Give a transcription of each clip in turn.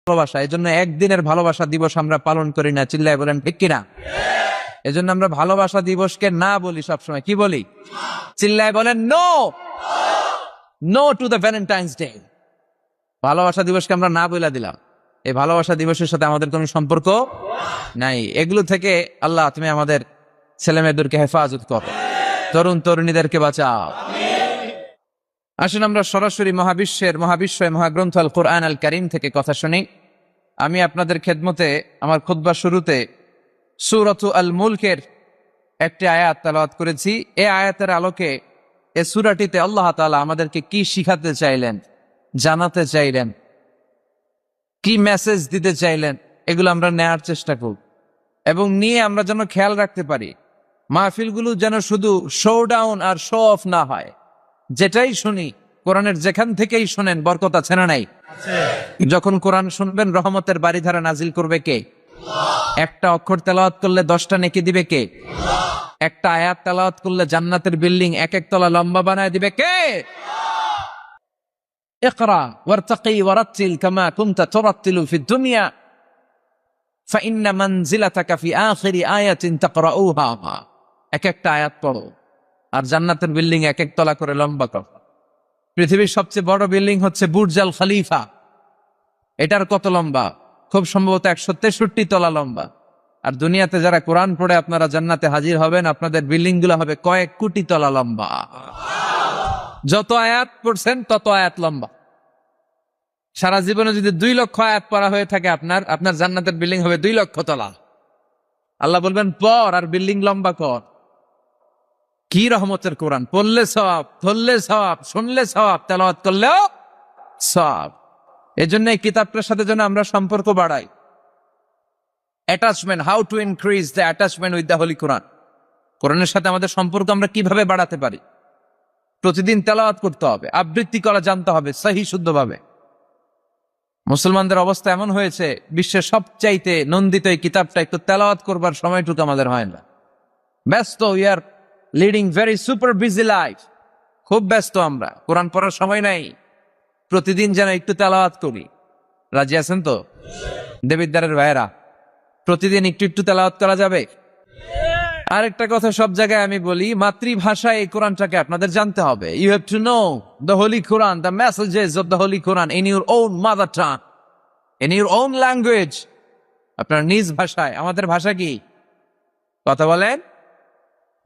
ভালোবাসা, এজন্য একদিনের ভালোবাসা দিবস আমরা পালন করি না। চিল্লায় বলেন ঠিক কিনা? এজন্য আমরা ভালোবাসা দিবসকে না বলি, সবসময় কি বলি? চিল্লায় বলেন no, no to the Valentine's Day. ভালোবাসা দিবসকে আমরা না বলে দিলাম। এই ভালোবাসা দিবসের সাথে আমাদের কোনো সম্পর্ক নাই। এগুলো থেকে আল্লাহ তুমি আমাদের ছেলে মেয়েদেরকে হেফাজত করো, তরুণ তরুণীদেরকে বাঁচাও। আসুন আমরা সরাসরি মহাগ্রন্থ আল কোরআন আল কারীম থেকে কথা শুনি। আমি আপনাদের খেদমতে আমার খুতবার শুরুতে সূরাত আল মুলকের একটি আয়াত তেলাওয়াত করেছি। এই আয়াতের আলোকে এই সূরাটিতে আল্লাহ তাআলা আমাদেরকে কি শিখাতে চাইলেন, জানাতে চাইলেন, কি মেসেজ দিতে চাইলেন, এগুলো আমরা নেয়ার চেষ্টা করব এবং নিয়ে আমরা যেন খেয়াল রাখতে পারি মাহফিলগুলো যেন শুধু শো ডাউন আর শো অফ না হয়। যেটাই শুনি কোরআনের যেখান থেকেই শুনেন বরকত আছে না নাই? যখন কোরআন শুনবেন রহমতের বাড়িধারা নাজিল করবে কে? একটা অক্ষর তেলাওয়াত করলে 10টা নেকি দিবে কে? একটা আয়াত তেলাওয়াত করলে জান্নাতের বিল্ডিং এক এক তলা লম্বা বানায় দিবে কে? ইকরা ওয়ারতাকি ওয়ারাতিল কামা কুনতা তুরাতিলু ফিদ দুনিয়া ফাইন্না মানজিলাতাকা ফি আখিরি আয়াতিন তাকরাউহা। এক একটা আয়াত পড়ো আর জান্নাতের বিল্ডিং এক এক তলা করে লম্বা করো। পৃথিবীর সবচেয়ে বড় বিল্ডিং হচ্ছে বুর্জ আল খলিফা। এটার কত লম্বা? খুব সম্ভবত 163 তলা লম্বা। আর দুনিয়াতে যারা কোরআন পড়ে আপনারা জান্নাতে হাজির হবেন, আপনাদের বিল্ডিং গুলো হবে কয়েক কোটি তলা লম্বা। যত আয়াত পড়ছেন তত আয়াত লম্বা। সারা জীবনে যদি 2 লক্ষ আয়াত পড়া হয়ে থাকে আপনার জান্নাতের বিল্ডিং হবে 2 লক্ষ তলা। আল্লাহ বলবেন পড় আর বিল্ডিং লম্বা কর। কি রহমতের কোরআন! পড়লে সওয়াব, ধরলে সওয়াব, শুনলে সওয়াব, তেলাওয়াত করলেও সওয়াব। এজন্য এই কিতাবটার সাথে যেন আমরা সম্পর্ক বাড়াই। Attachment, how to increase the attachment with the holy Quran. কোরআনের সাথে আমাদের সম্পর্ক আমরা কিভাবে বাড়াতে পারি? প্রতিদিন তেলাওয়াত করতে হবে, আবৃত্তি করা জানতে হবে সহি শুদ্ধভাবে। মুসলমানদের অবস্থা এমন হয়েছে, বিশ্বের সবচাইতে নন্দিত এই কিতাবটা একটু তেলাওয়াত করবার সময়টুকু আমাদের হয় না। ব্যস্ত, we are leading very super busy life. খুব ব্যস্ত আমরা, কোরআন পড়ার সময় নাই। প্রতিদিন যেন একটু তেলাওয়াত করি। রাজি আছেন তো দেবিদ্বারের ভাইয়েরা? প্রতিদিন একটু একটু তেলাওয়াত করা যাবে? আরেকটা কথা সব জায়গায় আমি বলি, মাতৃভাষায় এই কোরআনটাকে আপনাদের জানতে হবে। You have to know the holy Quran, the messages of the holy Quran in your own mother tongue, in your own language. আপনার নিজ ভাষায়। আমাদের ভাষা কি? কথা বলেন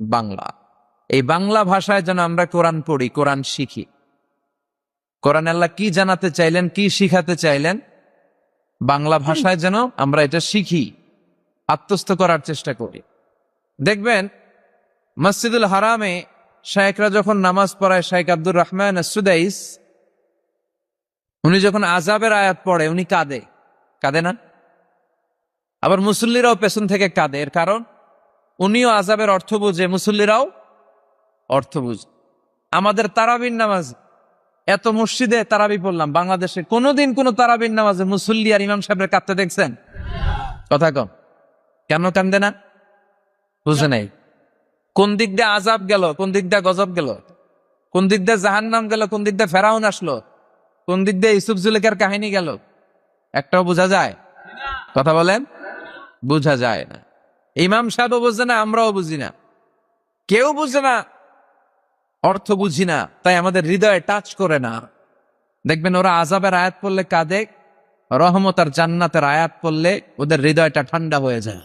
বাংলা। এই বাংলা ভাষায় যেন আমরা কোরআন পড়ি, কোরআন শিখি। কোরআন আল্লাহ কি জানাতে চাইলেন, কি শিখাতে চাইলেন, বাংলা ভাষায় যেন আমরা এটা শিখি, আত্মস্থ করার চেষ্টা করি। দেখবেন মসজিদুল হারামে শায়েখরা যখন নামাজ পড়ায়, শায়েখ আব্দুর রহমান আস-সুদাইস, উনি যখন আযাবের আয়াত পড়ে উনি কাঁদে। কাঁদে না? আবার মুসল্লিরাও পেছন থেকে কাঁদে। এর কারণ উনিও আযাবের অর্থ বুঝে, মুসল্লিরাও অর্থ বুঝে। আমাদের তারাবির নামাজ, এত মসজিদে তারাবি পড়লাম, বাংলাদেশে কোনোদিন কোন তারাবির নামাজে মুসল্লি আর ইমাম সাহেবের কাঁদতে দেখছেন? কথা কম। কেন কান্দে না? বুঝে নাই। কোন দিক দিয়ে আযাব গেল, কোন দিক দিয়ে গজব গেল, কোন দিক দিয়ে জাহান্নাম গেল, কোন দিক দিয়ে ফেরাউন আসলো, কোন দিক দিয়ে ইউসুফ জুলেখার কাহিনী গেল, একটাও বোঝা যায়? কথা বলেন, বোঝা যায় না। ইমাম সাহেবও বুঝে না, আমরাও বুঝি না, কেউ বুঝে না, অর্থ বুঝি না, তাই আমাদের হৃদয়ে টাচ করে না। দেখবেন ওরা আযাবের আয়াত পড়লে কাঁদে, রহমত আর জান্নাতের আয়াত পড়লে ওদের হৃদয়টা ঠান্ডা হয়ে যায়।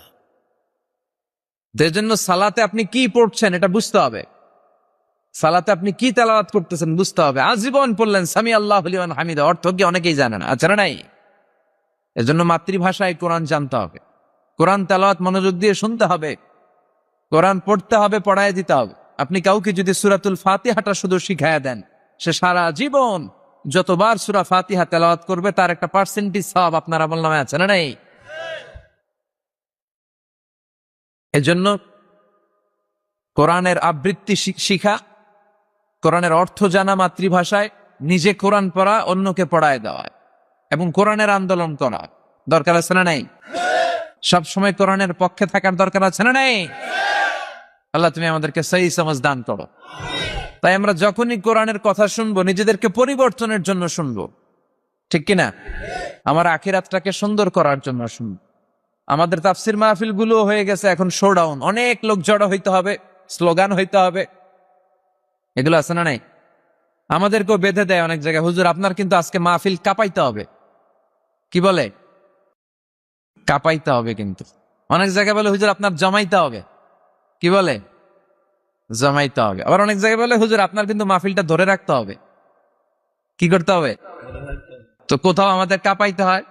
এজন্য সালাতে আপনি কি পড়ছেন এটা বুঝতে হবে। সালাতে আপনি কি তেলাওয়াত করতেছেন বুঝতে হবে। আজীবন পড়লেন সামি আল্লাহু লিমান হামিদা, অর্থ কি অনেকেই জানে না, আছে না নাই? এজন্য মাতৃভাষায় কোরআন জানতে হবে, কোরআন তেলাওয়াত মনোযোগ দিয়ে শুনতে হবে, কোরআন পড়তে হবে, পড়ায় দিতে হবে। আপনি কাউকে যদি সূরাতুল ফাতিহাটা শুধু শিখায়া দেন, সে সারা জীবন যতবার সূরা ফাতিহা তেলাওয়াত করবে তার একটা পার্সেন্টেজ সওয়াব আপনার আমলনামায় আছে না নাই? এজন্য কোরআনের আবৃত্তি শিখা, কোরআনের অর্থ জানা মাতৃভাষায়, নিজে কোরআন পড়া, অন্যকে পড়ায় দেওয়া এবং কোরআনের আন্দোলন করা দরকার আছে না নাই? সবসময় কোরআনের পক্ষে থাকার দরকার আছে না নাই? আল্লাহ তুমি আমাদেরকে সহি সমাজ দান করো। তাই আমরা যখনই কোরআনের কথা শুনবো নিজেদেরকে পরিবর্তনের জন্য শুনবো। ঠিক কিনা? আমার আখিরাতটাকে সুন্দর করার জন্য শুন, আমাদের তাফসির মাহফিল গুলো হয়ে গেছে এখন শোডাউন, অনেক লোক জড়ো হইতে হবে, স্লোগান হইতে হবে, এগুলো আছে না নাই? আমাদেরকেও বেঁধে দেয় অনেক জায়গায়, হুজুর আপনার কিন্তু আজকে মাহফিল কাঁপাইতে হবে। কি বলে? কাঁপাইতে হবে। কিন্তু অনেক জায়গায় বলে হুজুর আপনার জমাইতে হবে। কি বলে? জমাইতে হবে। আবার অনেক জায়গায় বলে হুজুর আপনার কিন্তু মাহফিলটা ধরে রাখতে হবে। কি করতে হবে? তো কোথাও আমাদের কাঁপাইতে হয়,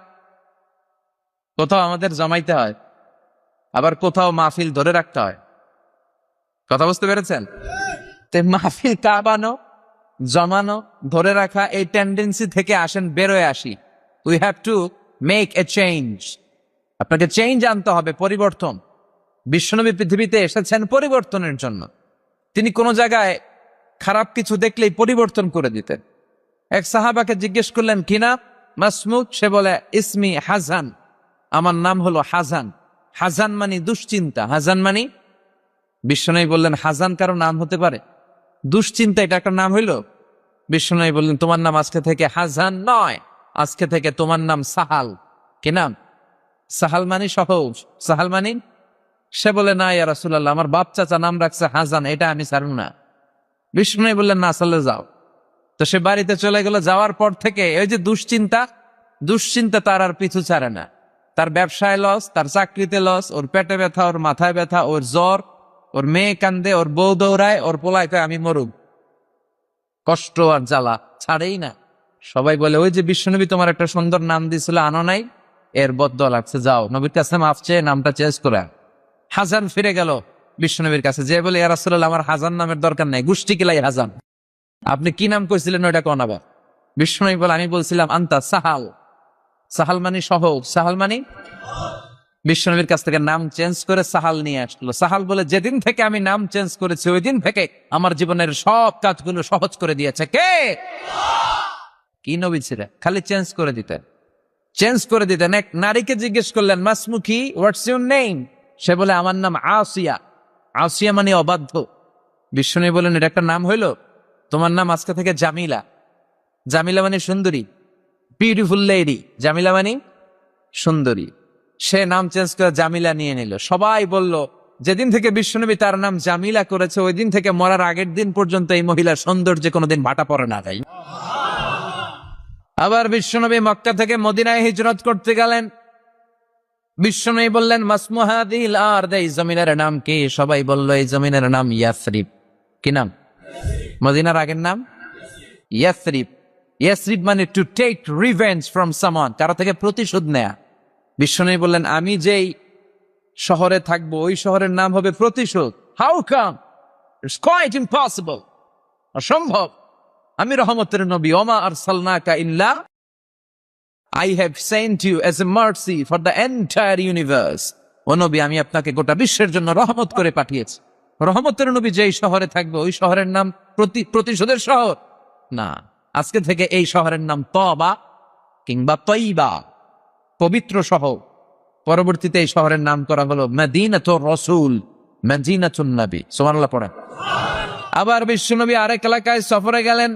কোথাও আমাদের জমাইতে হয়, আবার কোথাও মাহফিল ধরে রাখতে হয়। কথা বুঝতে পেরেছেন? তো মাহফিল কাঁপানো, জমানো, ধরে রাখা, এই টেন্ডেন্সি থেকে আসেন বেরোয় আসি। We have to make a change. আপনাকে চেঞ্জ আনতে হবে, পরিবর্তন। বিশ্বনবী পৃথিবীতে এসেছেন পরিবর্তনের জন্য। তিনি কোনো জায়গায় খারাপ কিছু দেখলেই পরিবর্তন করে দিতেন। এক সাহাবাকে জিজ্ঞেস করলেন কি নাম? মাসমুক। সে বলে ইসমি হাজান, আমার নাম হলো হাজান। হাজান মানে দুশ্চিন্তা। হাজান মানে? বিশ্বনবী বললেন হাজান কারো নাম হতে পারে? দুশ্চিন্তা এটা একটা নাম হইল? বিশ্বনবী বললেন তোমার নাম আজকে থেকে হাজান নয়, আজকে থেকে তোমার নাম সাহাল। কি নাম? সাহাল মানে সহজ। সাহাল মানে? সে বলে না ইয়া রাসূলুল্লাহ, আমার বাপ চাচা নাম রাখছে হাজান, এটা আমি ছাড়ব না। বিষ্ণু বললেন না, চলে যাও। তো সে বাড়িতে চলে গেল। যাওয়ার পর থেকে ওই যে দুশ্চিন্তা, দুশ্চিন্তা তার আর পিছু ছাড়ে না। তার ব্যবসায় লস, তার চাকরিতে লস, ওর পেটে ব্যথা, ওর মাথায় ব্যথা, ওর জ্বর, ওর মেয়ে কান্দে, ওর বউ দৌড়ায়, ওর পোলায় কয় আমি মরুম। কষ্ট আর জ্বালা ছাড়েই না। সবাই বলে ওই যে বিশ্বনবী তোমার একটা সুন্দর নাম দিয়েছিল, আনো নাই, এর বদদোয়া লাগছে, যাও নবীর কাছে মাফ চেয়ে নামটা চেঞ্জ করে। হাজান ফিরে গেল বিশ্বনবীর কাছে, যে বলে ইয়া রাসূলুল্লাহ আমার হাজান নামের দরকার নাই, গোষ্ঠী কিলাই হাজান, আপনি কি নাম কইছিলেন ওইটা কোন আবার? বিশ্বনবী বলে আমি বলছিলাম আন্তা সাহাল। সাহাল মানে সহজ, সাহাল মানে? বিশ্বনবীর কাছ থেকে নাম চেঞ্জ করে সাহাল নিয়ে আসলো। সাহাল বলে যেদিন থেকে আমি নাম চেঞ্জ করেছি ওই দিন থেকে আমার জীবনের সব কাজগুলো সহজ করে দিয়েছে। কে? কি নবী ছিলেন? খালি চেঞ্জ করে দিতেন, চেঞ্জ করে দিতেন। এক নারীকে জিজ্ঞেস করলেন মাসমুখী, হোয়াটস ইউর নেম? সে বলে আমার নাম আসিয়া। আসিয়া মানে অবাধ্য। বিশ্বনবী বলেন এটা একটা নাম হইল? তোমার নাম আজকে থেকে জামিলা। জামিলা মানে সুন্দরী, বিউটিফুল লেডি। জামিলা মানে সুন্দরী। সে নাম চেঞ্জ করে জামিলা নিয়ে নিল। সবাই বলল যেদিন থেকে বিশ্বনবী তার নাম জামিলা করেছে ওই দিন থেকে মরার আগের দিন পর্যন্ত এই মহিলার সৌন্দর্যে কোনোদিন ভাটা পড়ে না। তাই আবার বিশ্বনবী মক্কা থেকে মদিনায় হিজরত করতে গেলেন। বিশ্বনবী বললেন মাসমুহাদিল আরদ, এই জমিনের নাম কি? সবাই বলল এই জমিনের নাম ইয়াসরিব। কি নাম? মদিনার আগের নাম ইয়াসরিব। ইয়াসরিব মানে to take revenge from someone, কারো থেকে প্রতিশোধ নেয়া। বিশ্বনবী বললেন আমি যেই শহরে থাকবো ওই শহরের নাম হবে প্রতিশোধ। How come? It's quite impossible, অসম্ভব। আমি রহমতের নবী, ওমা আরসালনাকা ইল্লা I have sent you as a mercy for the entire universe. ও নবী আমি আপনাকে গোটা বিশ্বের জন্য রহমত করে পাঠিয়েছি। রহমতের নবী যেই শহরে থাকবে ওই শহরের নাম প্রতিশোধের শহর না। আজকে থেকে এই শহরের নাম তবা কিংবা তয়বা, পবিত্র শহর। পরবর্তীতে এই শহরের নাম করা হলো মদিনাতুর রাসূল, মদিনাতুন নবী। সুবহানাল্লাহ পড়েন। আবার বিশ্বনবী আরেক এলাকায় সফরে গেলেন।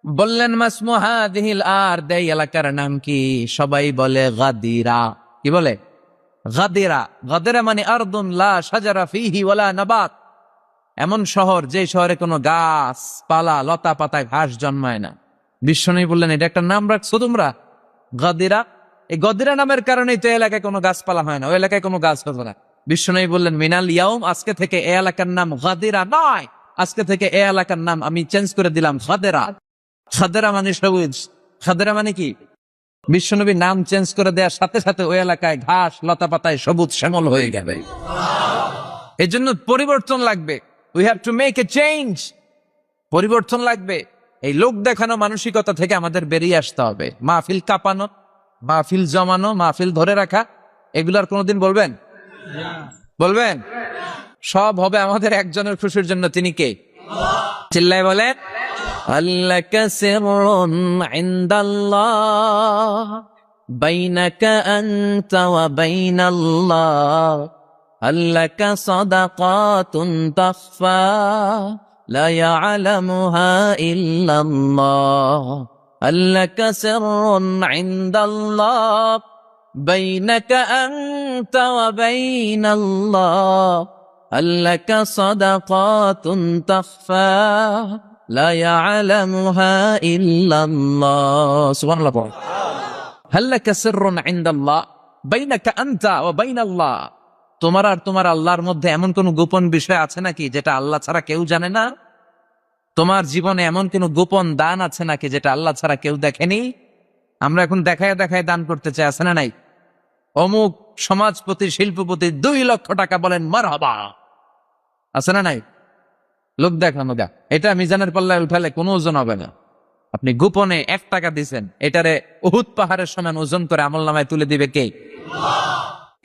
বললেন মাসমুহাদিল আরদ, এই এলাকার নাম কি? সবাই বলে গাদিরা। কি বলে? গাদিরা। গাদিরা মানে আরদুন লা শাজারা ফিহি ওয়ালা নাবাত, এমন শহর যে শহরে কোনো গাছ পালা লতা পাতায় ঘাস জন্মায় না। বিশ্বনবী বললেন এটা একটা নাম রাখছো তোমরা, গাদিরা। এই গাদিরা নামের কারণেই তো এলাকায় কোনো গাছপালা হয় না, ওই এলাকায় কোনো গাছ হবে না। বিশ্বনবী বললেন মিনাল ইয়াউম, আজকে থেকে এই এলাকার নাম গাদিরা নয়, আজকে থেকে এই এলাকার নাম আমি চেঞ্জ করে দিলাম গাদিরা। খাদেরা মানে সবুজ। খাদেরা মানে কি? বিশ্বনবী নাম চেঞ্জ করে দেওয়ার সাথে সাথে ওই এলাকায় ঘাস লতা পাতায় সবুজ শ্যামল হয়ে যাবে। এই জন্য পরিবর্তন লাগবে। We have to make a change. পরিবর্তন লাগবে। এই লোক দেখানো মানসিকতা থেকে আমাদের বেরিয়ে আসতে হবে। মাহফিল কাঁপানো, মাহফিল জমানো, মাহফিল ধরে রাখা, এগুলার কোনোদিন বলবেন? বলবেন? সব হবে আমাদের একজনের খুশির জন্য। তিনি কে? চিল্লায় বলেন আল্লাকা সিররুন ইনদাল্লাহ বাইনাকা আনতা ওয়া বাইনাল্লাহ, আল্লাকা সাদাকাতুন তাখফা লা ইয়ালামুহা ইল্লাল্লাহ, আল্লাকা সিররুন ইনদাল্লাহ বাইনাকা আনতা ওয়া বাইনাল্লাহ আল্লাকা সাদাকাতুন তাখফা লা ইয়ালামুহা ইল্লাল্লাহ সুবহানাল্লাহ। আল্লাকা সিররুন ইনদাল্লাহ বাইনাকা আনতা ওয়া বাইনাল্লাহ, তোমার আর তোমার আল্লাহর মধ্যে এমন কোন গোপন বিষয় আছে নাকি যেটা আল্লাহ ছাড়া কেউ জানে না? তোমার জীবনে এমন কোন গোপন দান আছে নাকি যেটা আল্লাহ ছাড়া কেউ দেখেনি? আমরা এখন দেখায় দেখায় দান করতে চাই, আছে না নাই? অমুক সমাজপতি শিল্পপতি 2 লক্ষ টাকা বলেন মারহাবা, আছে না নাই? লোক দেখানো দা, এটা মিজানের পাল্লায় উঠালে কোনো ওজন হবে না। আপনি গোপনে 1 টাকা দিচ্ছেন, এটারে উহুদ পাহাড়ের সমান ওজন করে আমলনামায় তুলে দিবে কে?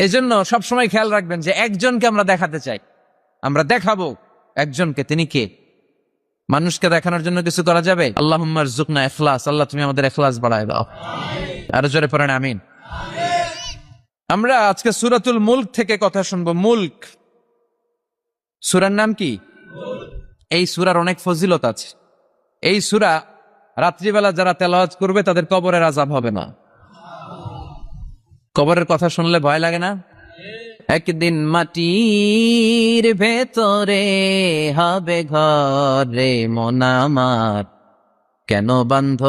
এজন্য সবসময় খেয়াল রাখবেন যে একজনকে আমরা দেখাতে চাই, আমরা দেখাবো একজনকে, তিনি কে? মানুষকে দেখানোর জন্য কিছু করা যাবে? আল্লাহুম্মা রযুকনা ইখলাস, আল্লাহ তুমি আমাদের ইখলাস বাড়ায় দাও। আরো জোরে পড়েন আমিন। আমরা আজকে সূরাতুল মুলক থেকে কথা শুনবো। মুলক সূরার নাম কি? এই সূরার অনেক ফজিলত আছে। এই সূরা রাত্রিবেলা যারা তেলাওয়াত করবে তাদের কবরের আযাব হবে না। কবরের কথা শুনলে ভয় লাগে না? একদিন মাটির ভেতরে হবে ঘরে মন আমার, কেন বান্ধ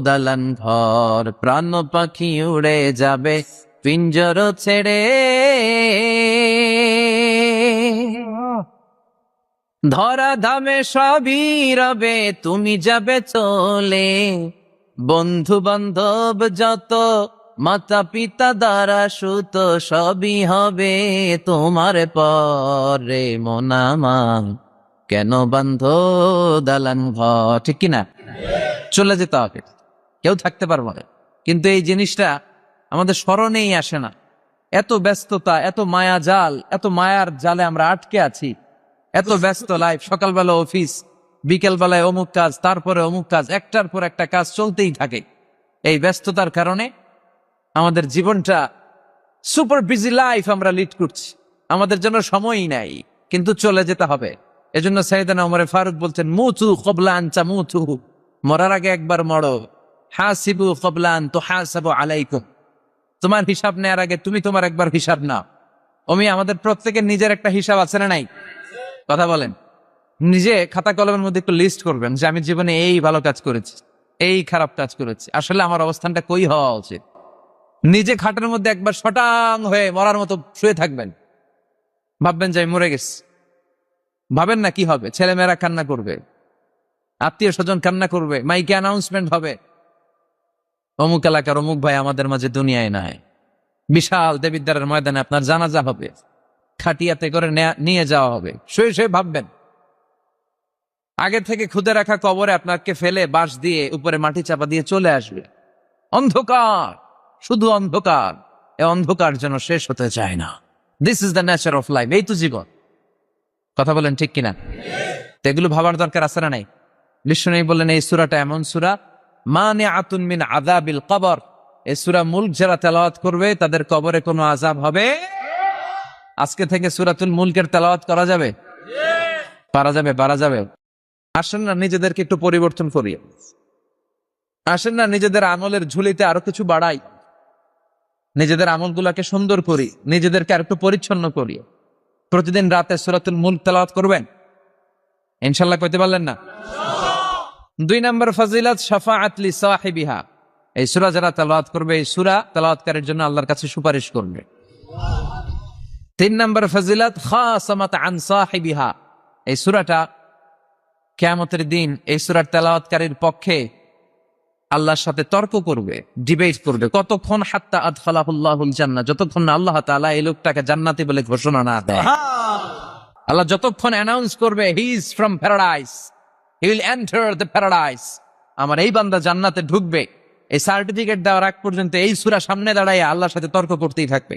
দালান ঘর, প্রাণ পাখি উড়ে যাবে পিঞ্জর ছেড়ে, ধরা ধামে সবই রবে তুমি যাবে চলে, বন্ধু বান্ধব যত মাতা পিতা দ্বারা সুত সবই হবে তোমার পরে মন আমার, কেন বান্ধ দালান ঘর, ঠিক কিনা? চলে যেতে হবে, কেউ থাকতে পারবো না। কিন্তু এই জিনিসটা আমাদের স্মরণেই আসে না। এত ব্যস্ততা, এত মায়া জাল, এত মায়ার জালে আমরা আটকে আছি। এত ব্যস্ত লাইফ, সকালবেলা অফিস, বিকেল বেলায় অমুক কাজ, তারপরে অমুক কাজ, একটার পর একটা কাজ চলতেই থাকে। এই ব্যস্ততার কারণে আমাদের জীবনটা সুপার বিজি লাইফ আমরা লিড করছি, আমাদের জন্য সময়ই নাই, কিন্তু চলে যেতে হবে। এজন্য সাইয়েদনা ওমরে ফারুক বলছেন, মুতু ক্বাবলা আন তামুতু, মরার আগে একবার মরো, হাসিবু ক্বাবলা আন তুহাসাবু আলাইকুম, তোমার হিসাব নেওয়ার আগে তুমি তোমার একবার হিসাব নাও। আমাদের প্রত্যেকের নিজের একটা হিসাব আছে না নাই? কথা বলেন। নিজে খাতা কলমের মধ্যে একটু লিস্ট করবেন যে আমি জীবনে এই ভালো কাজ করেছি, এই খারাপ কাজ করেছি, আসলে আমার অবস্থানটা কই হওয়া উচিত। নিজে খাটের মধ্যে একবার শটাং হয়ে মরার মতো শুয়ে থাকবেন, ভাববেন যে আমি মরে গেছি। ভাবেন না কি হবে? ছেলেমেয়েরা কান্না করবে, আত্মীয় স্বজন কান্না করবে, মাইকে অ্যানাউন্সমেন্ট হবে, অমুক এলাকার অমুক ভাই আমাদের মাঝে দুনিয়ায় নাই। বিশাল দেবিদ্বারের ময়দানে আপনার জানাজা হবে, খাটিয়াতে করে নিয়ে যাওয়া হবে। শুয়ে শুয়ে ভাববেন, আগে থেকে খুদে রাখা কবরে আপনাকে ফেলে বাঁশ দিয়ে উপরে মাটি চাপা দিয়ে চলে আসবে। অন্ধকার, শুধু অন্ধকার। এই অন্ধকার যেন শেষ হতে চায় না। This is the nature of life. এই তো জীবন। কথা বলেন ঠিক কিনা? তো এগুলো ভাবার দরকার আছে না নাই? বিষ্ণু বললেন এই সূরাটা এমন সূরা, মানিআতুন মিন আযাবিল কবর। এই সূরা মুলক যারা তেলাওয়াত করবে তাদের কবরে কোনো আযাব হবে। আজকে থেকে সূরাতুল মুলকের তেলাওয়াত করা যাবে? পারা যাবে? পারা যাবে। আসেন না নিজেদেরকে একটু পরিবর্তন করি, আসেন না নিজেদের আমলের ঝুলিতে আরো কিছু বাড়াই, নিজেদের আমলগুলাকে সুন্দর করি, নিজেদেরকে আর একটু পরিচ্ছন্ন করি। প্রতিদিন রাতে সূরাতুল মুলক তেলাওয়াত করবেন ইনশাআল্লাহ। কইতে পারলেন না? 2 নম্বর ফজিলত, শাফাআত লি সাহিবিহা। এই সূরা যারা তেলাওয়াত করবে, এই সূরা তেলাওয়াতকারীর জন্য আল্লাহর কাছে সুপারিশ করবে। 3 নম্বর ফজিলত, খাসামাত আন সাহিবিহা। এই সূরাটা কিয়ামতের দিন এই সূরার তেলাওয়াতকারীর পক্ষে আল্লাহর সাথে তর্ক করবে, ডিবেট করবে। কতক্ষণ? হাত্তা আদখালাহুল্লাহুল জান্নাহ, যতক্ষণ না আল্লাহ তাআলা এই লোকটাকে জান্নাতি বলে ঘোষণা না দেয়। আল্লাহ যতক্ষণ অ্যানাউন্স করবে he is from paradise, he will enter the paradise, আমার এই বান্দা জান্নাতে ঢুকবে, এই সার্টিফিকেট দেওয়ার আগ পর্যন্ত এই সূরা সামনে দাঁড়ায় আল্লাহর সাথে তর্ক করতেই থাকবে।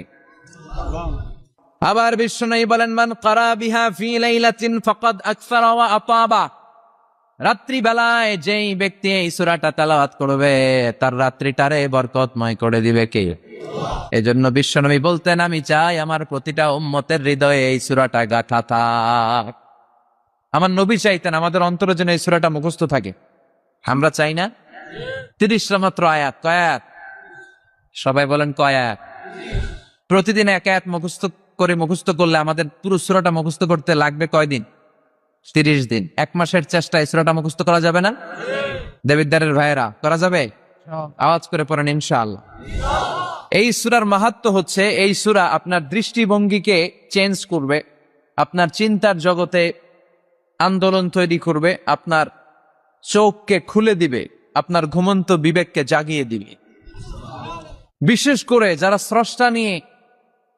আবার বিশ্বনবী বলেন, মান ক্বারা বিহা ফি লাইলাতিন ফাকাদ আকসারা ওয়া আতাবা। রাত্রি বেলায় যেই ব্যক্তি এই সূরাটা তেলাওয়াত করবে তার রাত্রিটারে বরকতময় করে দিবে কে? এজন্য বিশ্বনবী বলতেন, আমি চাই আমার প্রতিটা উম্মতের হৃদয়ে এই সূরাটা গাঁথা থাক। আমার নবী চাইতেন আমাদের অন্তরে যেন এই সূরাটা মুখস্থ থাকে। আমরা চাই না? 30টা মাত্র আয়াত। কয় আয়াত? সবাই বলেন কয় আয়াত? প্রতিদিন এক আয়াত মুখস্থ করলে আমাদের পুরো সূরাটা মুখস্থ করতে লাগবে কয়দিন? 30 দিন। 1 মাসের চেষ্টা এই সূরাটা মুখস্থ করা যাবে না? দেবিদ্দারের ভাইয়েরা, করা যাবে? আওয়াজ করে পড়েন ইনশাআল্লাহ। এই সূরার মাহাত্ম্য হচ্ছে, এই সূরা আপনার দৃষ্টিভঙ্গিকে চেঞ্জ করবে, আপনার চিন্তার জগতে আন্দোলন তৈরি করবে, আপনার চোখকে খুলে দিবে, আপনার ঘুমন্ত বিবেককে জাগিয়ে দিবে। বিশেষ করে যারা স্রষ্টা নিয়ে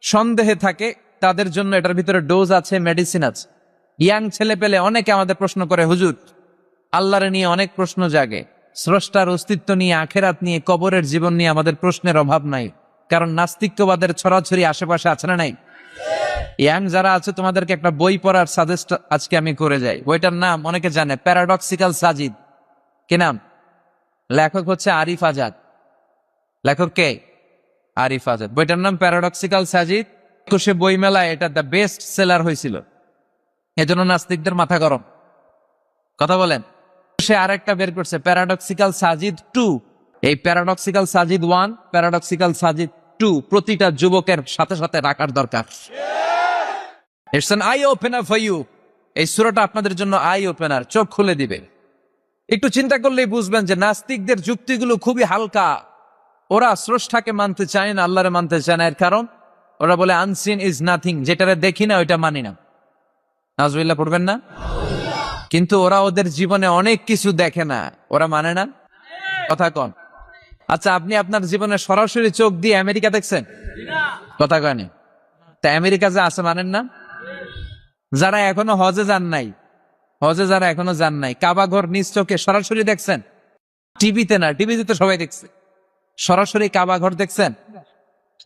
সন্দেহে থাকে তাদের জন্য এটার ভিতরে ডোজ আছে, মেডিসিন আছে। ইয়াং ছেলে পেলে অনেকে আমাদের প্রশ্ন করে, হুজুর আল্লাহরে নিয়ে অনেক প্রশ্ন জাগে, স্রষ্টার অস্তিত্ব নিয়ে, আখেরাত নিয়ে, কবরের জীবন নিয়ে আমাদের প্রশ্নের অভাব নাই, কারণ নাস্তিক্যবাদের ছড়াছড়ি আশেপাশে আছে না নাই? ইয়াং যারা আছে তোমাদেরকে একটা বই পড়ার সাজেস্ট আজকে আমি করে যাই। বইটার নাম অনেকে জানে, প্যারাডক্সিক্যাল সাজিদ। কি নাম? লেখক হচ্ছে আরিফ আজাদ। লেখক কে? আরিফ আজাদ। বইটার নাম প্যারাডক্সিক্যাল সাজিদ। 21 বই মেলায় এটা দ্য বেস্ট সেলার হয়েছিল, এজন্য নাস্তিকদের মাথা গরম। কথা বলেন। সে আরেকটা বের করছে, প্যারাডক্সিক্যাল সাজিদ 2। এই প্যারাডক্সিক্যাল সাজিদ 1, প্যারাডক্সিক্যাল সাজিদ 2 প্রতিটা যুবকের সাথে সাথে রাখার দরকার। It's an eye opener for you. এই সূরাটা আপনাদের জন্য আই ওপেনার, চোখ খুলে দিবে। একটু চিন্তা করলেই বুঝবেন যে নাস্তিকদের যুক্তিগুলো খুবই হালকা। ওরা স্রষ্টাকে মানতে চায় না, আল্লাহরে মানতে চায় না। এর কারণ ওরা বলে আনসিন ইজ নাথিং, যেটারে দেখি না ওইটা মানি না। নাউজুবিল্লাহ পড়বেন না? কিন্তু ওরা ওদের জীবনে অনেক কিছু দেখে না, ওরা মানে না। কথা কন। আচ্ছা, আপনি আপনার জীবনে সরাসরি চোখ দিয়ে আমেরিকা দেখছেন? কথা কয়নি। তা আমেরিকা যে আছে মানেন না? যারা এখনো হজে যান নাই, যারা এখনো যান নাই, কাবা ঘর নিজ চোখে সরাসরি দেখছেন? টিভিতে না, টিভিতে তো সবাই দেখছে। সরাসরি কাবা ঘর দেখছেন?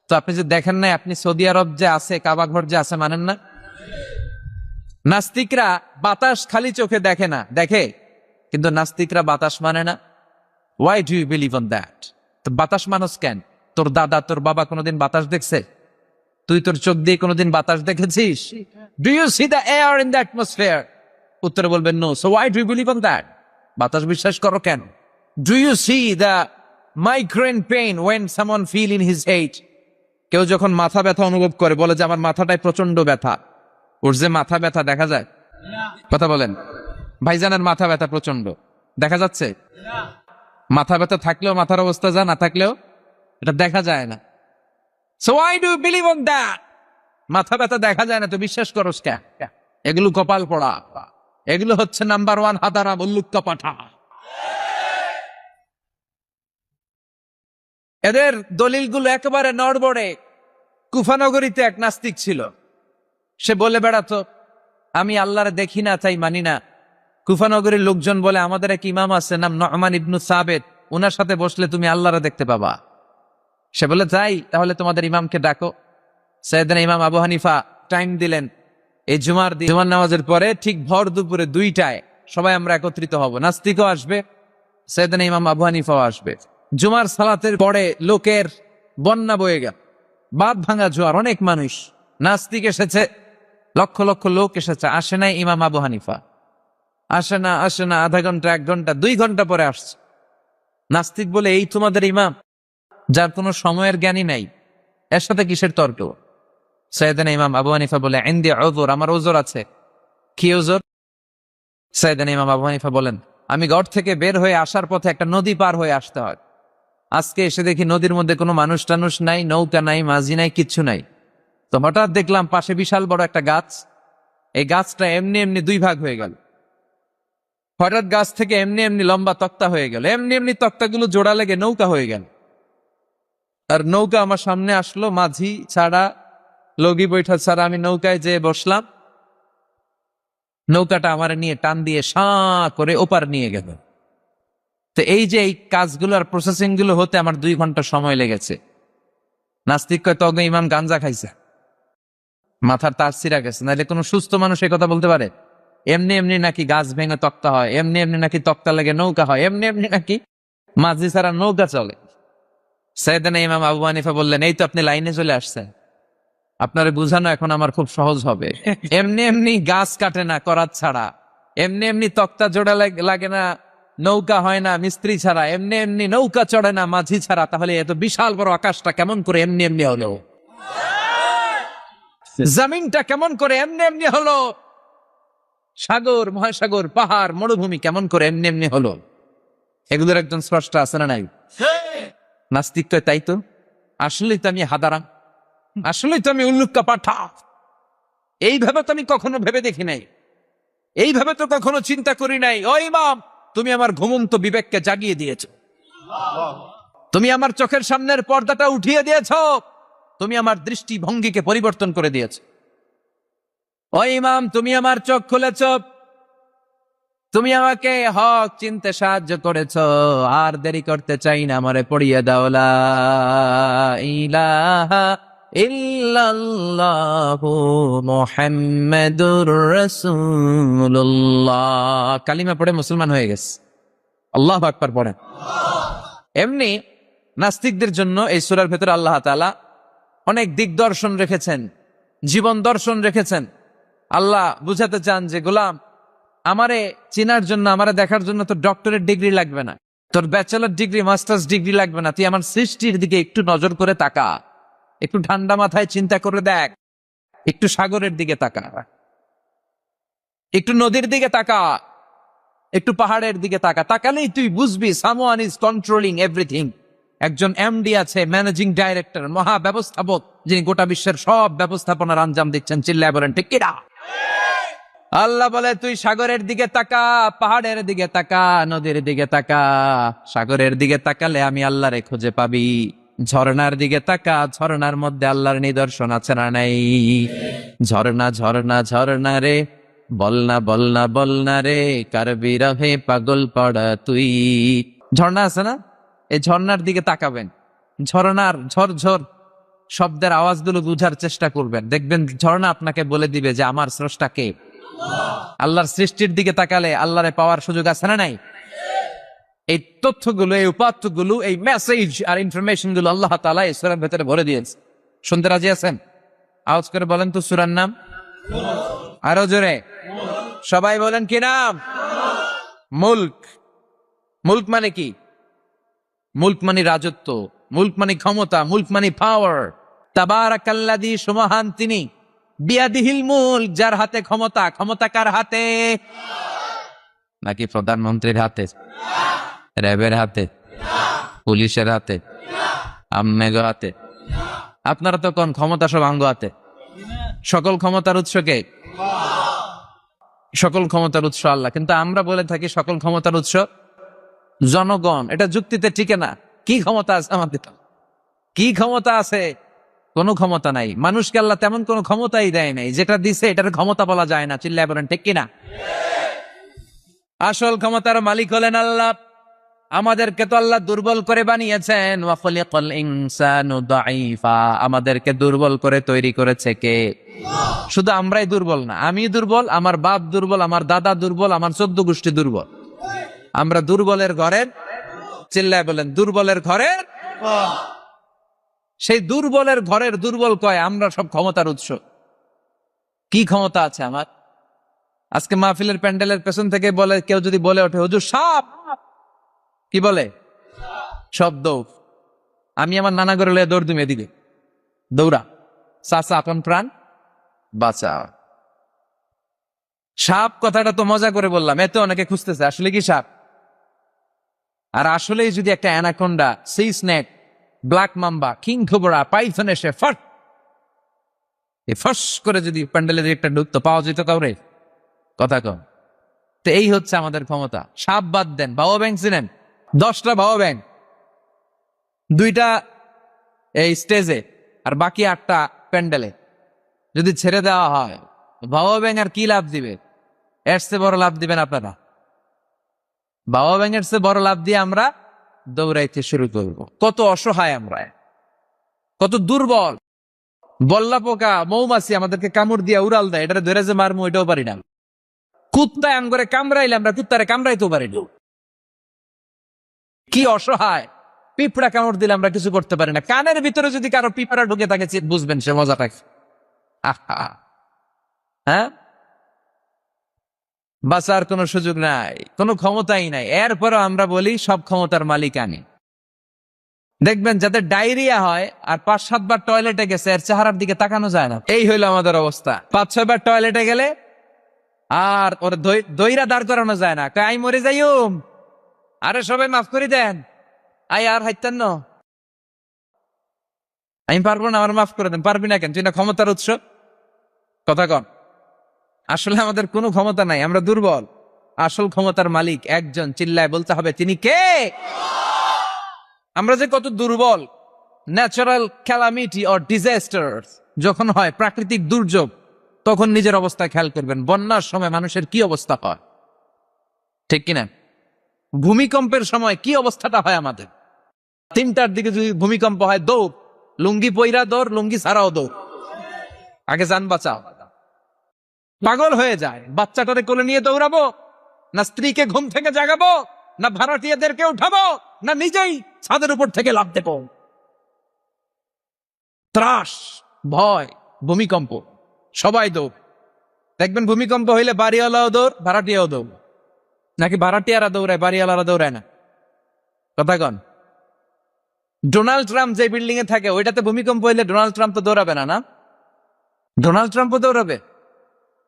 তো আপনি যে দেখেন নাই, আপনি সৌদি আরব যে আছে, কাবা ঘর যে আছে মানেন না? নাস্তিকরা বাতাস খালি চোখে দেখে না, দেখে, কিন্তু নাস্তিকরা বাতাস মানে না। Why do you believe on that? তো বাতাস মানুষ কেন? তোর দাদা, তোর বাবা কোনোদিন বাতাস দেখছে? তুই তোর চোখ দিয়ে কোনোদিন বাতাস দেখেছিস? Do you see the air in the atmosphere? উত্তরে বলবেন নো। So why do you believe on that? বাতাস বিশ্বাস করো কেন? Do you see the migraine pain when someone feel in his head? কেউ যখন মাথা ব্যথা অনুভব করে বলে যে আমার মাথাটায় প্রচন্ড ব্যথা। ওর যে মাথা ব্যথা দেখা যায়? কথা বলেন। ভাইজানের মাথা ব্যথা প্রচন্ড দেখা যাচ্ছে? মাথা ব্যথা থাকলেও মাথার অবস্থা যা, না থাকলেও এটা দেখা যায় না। So why do you believe on that? মাথা ব্যথা দেখা যায় না, তো বিশ্বাস করস কেন? এগুলো কপাল পড়া, এগুলো হচ্ছে নাম্বার 1 হাদারা মুল্লুক্কা পাঠা। এদের দলিলগুলো একেবারে নড়বড়ে। কুফানগরীতে এক নাস্তিক ছিল, সে বলে বেড়াতো আমি আল্লাহরে দেখি না তাই মানি না। কুফানগরীর লোকজন বলে আমাদের এক ইমাম আছে নাম নু'মান ইবনু সাবেত, ওনার সাথে বসলে তুমি আল্লাহরে দেখতে পাবা। সে বলে তাই, তাহলে তোমাদের ইমামকে ডাকো। সাইয়েদনা ইমাম আবু হানিফা টাইম দিলেন, এই জুমার নামাজের পরে ঠিক ভর দুপুরে 2টায় সবাই আমরা একত্রিত হব। নাস্তিকও আসবে, সাইয়েদনা ইমাম আবু হানিফাও আসবে। জুমার সালাতের পরে লোকের বন্যা বয়ে গেল, বাঁধ ভাঙা জোয়ার, অনেক মানুষ। নাস্তিক এসেছে, লক্ষ লক্ষ লোক এসেছে, আসে নাই ইমাম আবু হানিফা। আসে না আধা ঘন্টা, 1 ঘন্টা, 2 ঘন্টা পরে আসছে। নাস্তিক বলে এই তোমাদের ইমাম, যার কোনো সময়ের জ্ঞানী নাই, এর সাথে কিসের তর্ক? সাইয়েদনা ইমাম আবু হানিফা বলে ইনদি উযর, আমার ওজর আছে। কি ওজর? সাইয়েদনা ইমাম আবু হানিফা বলেন আমি ঘর থেকে বের হয়ে আসার পথে একটা নদী পার হয়ে আসতে হয়। আজকে এসে দেখি নদীর মধ্যে কোনো মানুষ টানুষ নাই, নৌকা নাই, মাঝি নাই, কিচ্ছু নাই। তো হঠাৎ দেখলাম পাশে বিশাল বড় একটা গাছ, এই গাছটা এমনি এমনি 2 ভাগ হয়ে গেল। হঠাৎ গাছ থেকে এমনি এমনি লম্বা তক্তা হয়ে গেল, এমনি এমনি তক্তাগুলো জোড়া লেগে নৌকা হয়ে গেল। আর নৌকা আমার সামনে আসলো, মাঝি ছাড়া, লগি বৈঠা ছাড়া আমি নৌকায় যেয়ে বসলাম। নৌকাটা আমার নিয়ে টান দিয়ে সাঁ করে ওপার নিয়ে গেল। তো এই যে এই কাজগুলো আর প্রসেসিং গুলো হতে আমার 2 ঘন্টা সময় লেগেছে। নাস্তিক কয় তবে ইমাম গাঞ্জা খাইছে, মাথার তার ছিঁড়া গেছে। নাহলে কোনো সুস্থ মানুষ এই কথা বলতে পারে? এমনি এমনি নাকি গাছ ভেঙে তক্তা হয়, এমনি এমনি নাকি তক্তা লেগে নৌকা হয়, এমনি এমনি নাকি মাঝি ছাড়া নৌকা চলে। সাইয়েদনা ইমাম আবু হানিফা বললেন এই তো আপনি লাইনে চলে আসছেন, আপনারে বুঝানো এখন আমার খুব সহজ হবে। এমনি এমনি গাছ কাটে না করাত ছাড়া, এমনি এমনি তক্তা জোড়া লাগে না নৌকা হয় না মিস্ত্রি ছাড়া, এমনি এমনি নৌকা চড়ে না মাঝি ছাড়া, তাহলে এত বিশাল বড় আকাশটা কেমন করে এমনি এমনি হলো? জমিনটা কেমন করে এমনি এমনি হলো? সাগর, মহাসাগর, পাহাড়, মরুভূমি কেমন করে এমনি এমনি হলো? এগুলোর একজন স্রষ্টা আছে না নাই? নাস্তিক তো তাই তো। আসলেই তো আমি হাদারাম, আসলেই তো আমি উল্লুক্কা পাঠা। এইভাবে তো আমি কখনো ভেবে দেখি নাই, এইভাবে তো কখনো চিন্তা করি নাই। ও ইমাম, তুমি আমার ঘুমন্ত বিবেককে জাগিয়ে দিয়েছ, তুমি আমার চোখের সামনের পর্দাটা উঠিয়ে দিয়েছ, তুমি আমার দৃষ্টিভঙ্গিকে পরিবর্তন করে দিয়েছ। ও ইমাম, তুমি আমার চোখ খুলেছ, তুমি আমাকে হক চিনতে সাহায্য করেছ। আর দেরি করতে চাই না, আমারে পড়িয়ে দাও লা ইলাহা ইল্লাল্লাহু মুহাম্মাদুর রাসূলুল্লাহ। কালিমা পড়ে মুসলমান হয়ে গেছে। আল্লাহু আকবার পড়েন। এমনি নাস্তিকদের জন্য এই সূরার ভেতরে আল্লাহ তাআলা অনেক দিগদর্শন রেখেছেন, জীবন দর্শন রেখেছেন। আল্লাহ বুঝাতে চান যে গোলাম, আমারে চেনার জন্য, আমারে দেখার জন্য তোর ডক্টরেট ডিগ্রি লাগবে না, তোর ব্যাচেলর ডিগ্রি, মাস্টার্স ডিগ্রি লাগবে না। তুই আমার সৃষ্টির দিকে একটু নজর করে তাকা, একটু ঠান্ডা মাথায় চিন্তা করে দেখ, একটু সাগরের দিকে তাকা, একটু নদীর দিকে তাকা, একটু পাহাড়ের দিকে তাকা। তাকালেই তুই বুঝবি সামওয়ান ইজ কন্ট্রোলিং এভরিথিং। একজন এমডি আছে, ম্যানেজিং ডাইরেক্টর, মহা ব্যবস্থাপক, যিনি গোটা বিশ্বের সব ব্যবস্থাপনার আঞ্জাম দিচ্ছেন। চিল্লায় বলেন ঠিক কিনা? আল্লাহ বলে তুই সাগরের দিকে তাকা, পাহাড়ের দিকে তাকা, নদীর দিকে তাকা। সাগরের দিকে তাকালে আমি আল্লাহরে খুঁজে পাবি। ঝর্ণার দিকে তাকা, ঝর্ণার মধ্যে আল্লাহর নিদর্শন আছে না নাই? ঝর্ণা ঝর্ণা ঝর্ণা রে, বলনা বলনা বলনা রে, কার বিরহে পাগল পড়া তুই। ঝর্ণা আছে না? এই ঝর্ণার দিকে তাকাবেন, ঝর্ণার ঝরঝর শব্দের আওয়াজগুলো বুঝার চেষ্টা করবেন, দেখবেন ঝর্ণা আপনাকে বলে দিবে যে আমার স্রষ্টা কে। আল্লাহর সৃষ্টির দিকে তাকালে আল্লাহরে পাওয়ার সুযোগ আছে না নাই? এই তথ্যগুলো, এই উপাত্তগুলো, এই মেসেজ আর ইনফরমেশন গুলো আল্লাহ তাআলা এই সূরার ভেতরে ভরে দিয়েছে। শুনতে রাজি আছেন? আওয়াজ করে বলেন তো সূরার নাম। আরো জোরে সবাই বলেন কি নাম? মুলক। মুলক মানে কি? মুলক মানে রাজত্ব, মুলক মানে ক্ষমতা, মুলক মানে পাওয়ার। তাবারাকাল্লাযী, সুমহান তিনি, বিয়াদিহিল মুলক, যার হাতে ক্ষমতা। ক্ষমতা কার হাতে? নাকি প্রধানমন্ত্রীর হাতে, র্যাবের হাতে, পুলিশের হাতে, আমনেগো হাতে? আপনারা তো কোন ক্ষমতা সব আঙ্গ হাতে। সকল ক্ষমতার উৎস কে? সকল ক্ষমতার উৎস আল্লাহ। কিন্তু আমরা বলে থাকি সকল ক্ষমতার উৎস জনগণ। এটা যুক্তিতে টিকে না। কি ক্ষমতা আছে আমাদের? কি ক্ষমতা আছে? কোনো ক্ষমতা নাই। মানুষকে আল্লাহ তেমন কোনো ক্ষমতাই দেয় নাই। যেটা দিছে এটার ক্ষমতা বলা যায় না। চিল্লায় বলেন ঠিক কিনা? আসল ক্ষমতার মালিক হলেন আল্লাহ। আমাদেরকে তো আল্লাহ দুর্বল করে বানিয়েছেন। ওয়া খালাকাল ইনসানু দাঈফা, আমাদেরকে দুর্বল করে তৈরি করেছে কে? শুধু আমরাই দুর্বল না, আমি দুর্বল, আমার বাপ দুর্বল, আমার দাদা দুর্বল, আমার 14 গোষ্ঠী দুর্বল। আমরা দুর্বলের ঘরের, চিল্লায় বলেন দুর্বলের ঘরের। সেই দুর্বলের ঘরের দুর্বল কয় আমরা সব ক্ষমতার উৎস। কি ক্ষমতা আছে আমার? আজকে মাহফিলের প্যান্ডেলের পেছন থেকে বলে, কেউ যদি বলে ওঠে হুজুর সাপ, কি বলে? শব্দ। আমি আমার নানা ঘরে লয়ে দৌড় দিমে দিবে, দৌড়া চাচা আপন প্রাণ বাঁচা। সাপ কথাটা তো মজা করে বললাম, এতে অনেকে খুঁজতেছে আসলে কি সাপ। আর আসলেই যদি একটা anaconda, C snake, black mamba, king cobra, Python এসে ফস করে যদি প্যান্ডেলে একটা ঢুকতো, পাওয়া যেত কাউরে? কথা কম। তো এই হচ্ছে আমাদের ক্ষমতা। সাপ বাদ দেন, বাবা ব্যাংক চিনেন? 10টা বাবা ব্যাংক, 2টা এই স্টেজে আর বাকি 8টা প্যান্ডেলে যদি ছেড়ে দেওয়া হয়, বাবা ব্যাংক আর কি লাভ দিবে? এর চেয়ে বড় লাভ দিবেন আপনারা? বাবা ব্যাংকের চেয়ে বড় লাভ দিয়ে আমরা দৌড়াইতে শুরু করব। কত অসহায় আমরা, কত দুর্বল। বল্লা পোকা, মৌমাছি আমাদেরকে কামড় দিয়া উড়াল দেয়, এটা ধরে যে মারমু এটাও পারি না। কুত্তায় আঙ্গরে কামড়াইলে আমরা কুত্তারে কামড়াইতেও পারি না। কি অসহায়। পিঁপড়া কামড় দিলে আমরা কিছু করতে পারি না। কানের ভিতরে যদি কারো পিঁপড়া ঢুকে থাকে বুঝবেন সে মজাটা। হ্যাঁ, বাঁচার কোনো সুযোগ নাই, কোনো ক্ষমতাই নাই। এরপরও আমরা বলি সব ক্ষমতার মালিক আমি। দেখবেন যাদের ডায়রিয়া হয় আর 5-7 বার টয়লেটে গেছে, এর চেহারার দিকে তাকানো যায় না। এই হইলো আমাদের অবস্থা। 5-6 বার টয়লেটে গেলে আর ওর দইরা দাঁড় করানো যায় না। আই মরে যাইম, আরে সবাই মাফ করে দেন, আই আর হাইতেন না, আমি পারবো না, আমার মাফ করে দেন। পারবি না কেন? তুই না ক্ষমতার উৎস। কথা কন। আসলে আমাদের কোনো ক্ষমতা নাই, আমরা দুর্বল। আসল ক্ষমতার মালিক একজন, চিল্লায় বলতে হবে তিনি কে। আমরা যে কত দুর্বল। ন্যাচারাল ক্যালামিটি অর ডিজাস্টার যখন হয়, প্রাকৃতিক দুর্যোগ, তখন নিজের অবস্থা খেয়াল করবেন। বন্যার সময় মানুষের কি অবস্থা হয়, ঠিক কিনা? ভূমিকম্পের সময় কি অবস্থাটা হয় আমাদের। 3টার দিকে যদি ভূমিকম্প হয়, দৌড়, লুঙ্গি পইরা দৌড়, লুঙ্গি ছাড়াও দৌড়, আগে যান বাঁচাও। পাগল হয়ে যায়। বাচ্চাটারে কোলে নিয়ে দৌড়াবো, না স্ত্রীকে ঘুম থেকে জাগাবো, না ভাড়াটিয়াদেরকে উঠাবো, না নিজেই ছাদের উপর থেকে লাফ দেবো। ত্রাস, ভয়, ভূমিকম্প, সবাই দৌড়। দেখবেন ভূমিকম্প হইলে বাড়িওয়ালাও দৌড়, ভাড়াটিয়াও দৌড়। নাকি ভাড়াটিয়ারা দৌড়ায়, বাড়িওয়ালারা দৌড়ায় না? কথা কন। ডোনাল্ড ট্রাম্প যে বিল্ডিং এ থাকে, ওইটাতে ভূমিকম্প হইলে ডোনাল্ড ট্রাম্প তো দৌড়াবে না? না, ডোনাল্ড ট্রাম্পও দৌড়াবে।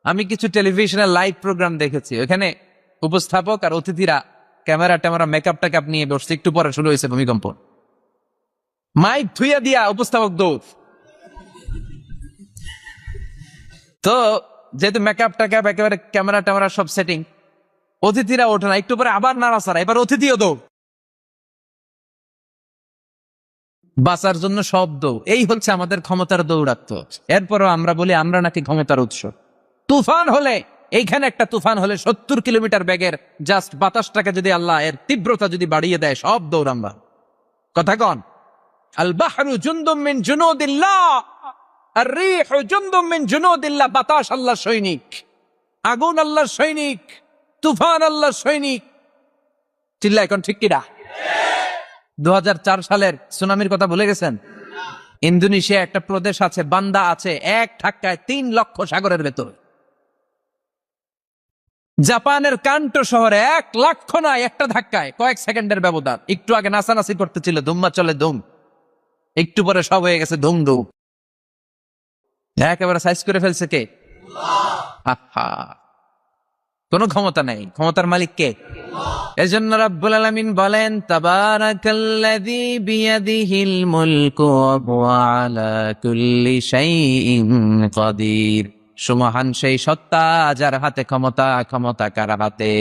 আমি কিছু টেলিভিশনের লাইভ প্রোগ্রাম দেখেছি, ওখানে উপস্থাপক আর অতিথিরা ক্যামেরা ট্যামেরা মেকআপ টেকআপ নিয়ে বসছে। একটু পরে শুরু হয়েছে ভূমিকম্প, মাইক ধুইয়া দিয়া উপস্থাপক দৌড়। তো যেহেতু মেকআপ টেকআপ একেবারে ক্যামেরা ট্যামেরা সব সেটিং, অতিথিরা ওঠে না, একটু পরে আবার নাড়াচাড়া, এবার অতিথিও দৌড়। বাঁচার জন্য সব দৌড়। এই হচ্ছে আমাদের ক্ষমতার দৌড়াত্ম। এরপরও আমরা বলি আমরা নাকি ক্ষমতার উৎস। তুফান হলে, এইখানে একটা তুফান হলে 70 কিলোমিটার বেগের জাস্ট বাতাসটাকে যদি আল্লাহ এর তীব্রতা যদি বাড়িয়ে দেয়, সব দৌড় আমরা। কথা কন। আল বাহরু জুনদুম মিন জুনুদিল্লাহ, আর রিহু জুনদুম মিন জুনুদিল্লাহ। বাতাস আল্লাহর সৈনিক, আগুন আল্লাহর সৈনিক, তুফান আল্লাহর সৈনিক। চিল্লা এখন ঠিক কিনা? 2004 সালের সুনামির কথা ভুলে গেছেন? ইন্দোনেশিয়া একটা প্রদেশ আছে, বান্দা আছে, এক ধাক্কায় 3 লক্ষ সাগরের ভেতর। জাপানের কান্টো শহরে 1 লক্ষ নয়, একটা ধাক্কায়, কয়েক সেকেন্ডের ব্যবধান। একটু আগে নাচানাচি করতেছিল, ধুম্মা চলে ধুম, একটু পরে সব হয়ে গেছে ধুম ধুম। একেবারে সাইজ করে ফেলছে কে? আহা, কোনো ক্ষমতা নাই। ক্ষমতার মালিক কে? এজন্য রাব্বুল আলামিন বলেন, তাবারাকাল্লাযী বিয়াদিহিল মুলকু ওয়া হুয়া আলা কুল্লি শাইইন কাদির। সুমহান সেই সত্তা যার হাতে ক্ষমতা, ক্ষমতা কার হাতে?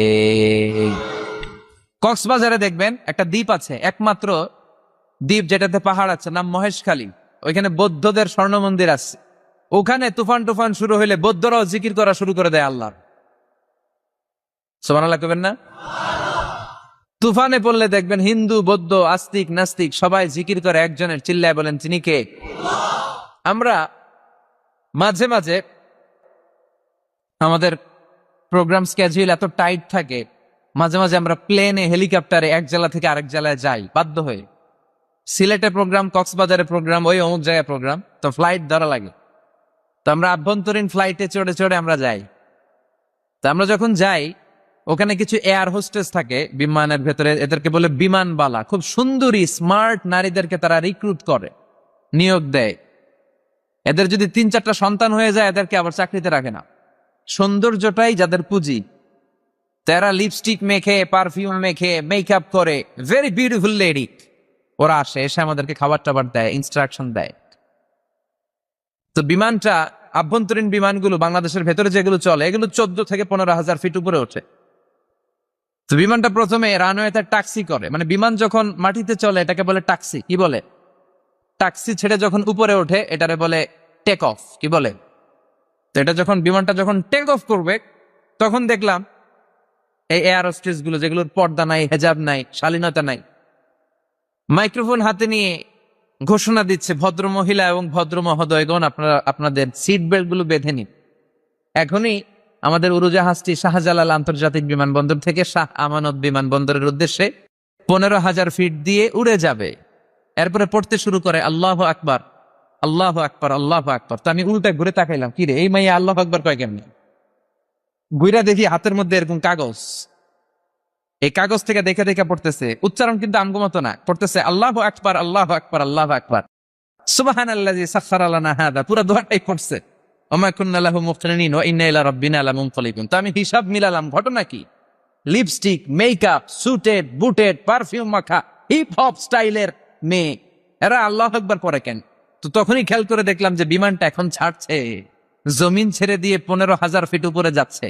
কক্সবাজারে দেখবেন একটা দ্বীপ আছে, একমাত্র দ্বীপ যেটাতে পাহাড় আছে, নাম মহেশখালী। ওইখানে বৌদ্ধদের স্বর্ণ মন্দির আছে। ওখানে তুফান টুফান শুরু হইলে বৌদ্ধরাও জিকির করা শুরু করে দেয় আল্লাহ। সুবহানাল্লাহ কইবেন না? তুফানে পড়লে দেখবেন হিন্দু, বৌদ্ধ, আস্তিক, নাস্তিক সবাই জিকির করে একজনের, চিল্লায় বলেন তিনি কে? আমরা মাঝে মাঝে আমাদের প্রোগ্রাম স্কেডিউল এত টাইট থাকে, মাঝে মাঝে আমরা প্লেনে, হেলিকপ্টারে এক জেলা থেকে আরেক জেলায় যাই বাধ্য হয়ে। সিলেটে প্রোগ্রাম, কক্সবাজারে প্রোগ্রাম, ওই অমুক জায়গায় প্রোগ্রাম, তো ফ্লাইট ধরা লাগে। তো আমরা আভ্যন্তরীণ ফ্লাইটে চড়ে চড়ে আমরা যাই। তো আমরা যখন যাই, ওখানে কিছু এয়ার হোস্টেস থাকে বিমানের ভেতরে, এদেরকে বলে বিমানবালা। খুব সুন্দরী স্মার্ট নারীদেরকে তারা রিক্রুট করে, নিয়োগ দেয়। এদের যদি 3-4টা সন্তান হয়ে যায়, এদেরকে আবার চাকরিতে রাখে না। সৌন্দর্যটাই যাদের পুঁজি। তারা লিপস্টিক মেখে, পারফিউম মেখে, মেকআপ করে, ভেরি বিউটিফুল লেডি। ওরা আসে, এসে আমাদেরকে খাবার টাবার দেয়, ইনস্ট্রাকশন দেয়। তো বিমানটা, আভ্যন্তরীণ বিমানগুলো বাংলাদেশের ভেতরে যেগুলো চলে, এগুলো 14 থেকে 15,000 ফিট উপরে ওঠে। তো বিমানটা প্রথমে রানওয়েতে ট্যাক্সি করে, মানে বিমান যখন মাটিতে চলে এটাকে বলে ট্যাক্সি। কি বলে? ট্যাক্সি ছেড়ে যখন উপরে ওঠে এটারে বলে টেক অফ। কি বলে? তো এটা যখন বিমানটা যখন টেক অফ করবে, তখন দেখলাম এই এয়ার হোস্টেস গুলো, যেগুলোর পর্দা নাই, হেজাব নাই, শালীনতা নাই, মাইক্রোফোন হাতে নিয়ে ঘোষণা দিচ্ছে, ভদ্র মহিলা এবং ভদ্র মহোদয়গণ, আপনারা আপনাদের সিট বেল্ট গুলো বেঁধে নিন। এখনই আমাদের উড়োজাহাজটি শাহজালাল আন্তর্জাতিক বিমানবন্দর থেকে শাহ আমানত বিমানবন্দরের উদ্দেশ্যে 15,000 ফিট দিয়ে উড়ে যাবে। এরপরে পড়তে শুরু করে আল্লাহু আকবার, আল্লাহু আকবার, আল্লাহু আকবার। তো আমি উল্টা ঘুরে তাকাইলাম, কি রে এই মাইয়া আল্লাহু আকবার কয় কেমনে? গুইরা দেখি হাতের মধ্যে এরকম কাগজ, এই কাগজ থেকে দেখে দেখে পড়তেছে, উচ্চারণ কিন্তু আমগো মতো না, পড়তেছে আল্লাহু আকবার আল্লাহু আকবার আল্লাহু আকবার সুবহানাল্লাযী সাখখারা লানা হাযা, পুরো দোয়াটাই পড়ছে। ওমা কুন্না লাহু মুকরিনিন ওয়া ইন্না ইলা রাব্বিনা লামুনকালিবুন। তো আমি হিসাব মিলালাম, ঘটনা কি? লিপস্টিক, মেকআপ, সুটেড, বুটেড, পারফিউম মাখা, হিপ হপ স্টাইলের মেয়ে, এরা আল্লাহু আকবার পড়ে কেন? তো তখনই খেয়াল করে দেখলাম যে বিমানটা এখন ছাড়ছে, জমিন ছেড়ে দিয়ে 15,000 ফিট উপরে যাচ্ছে।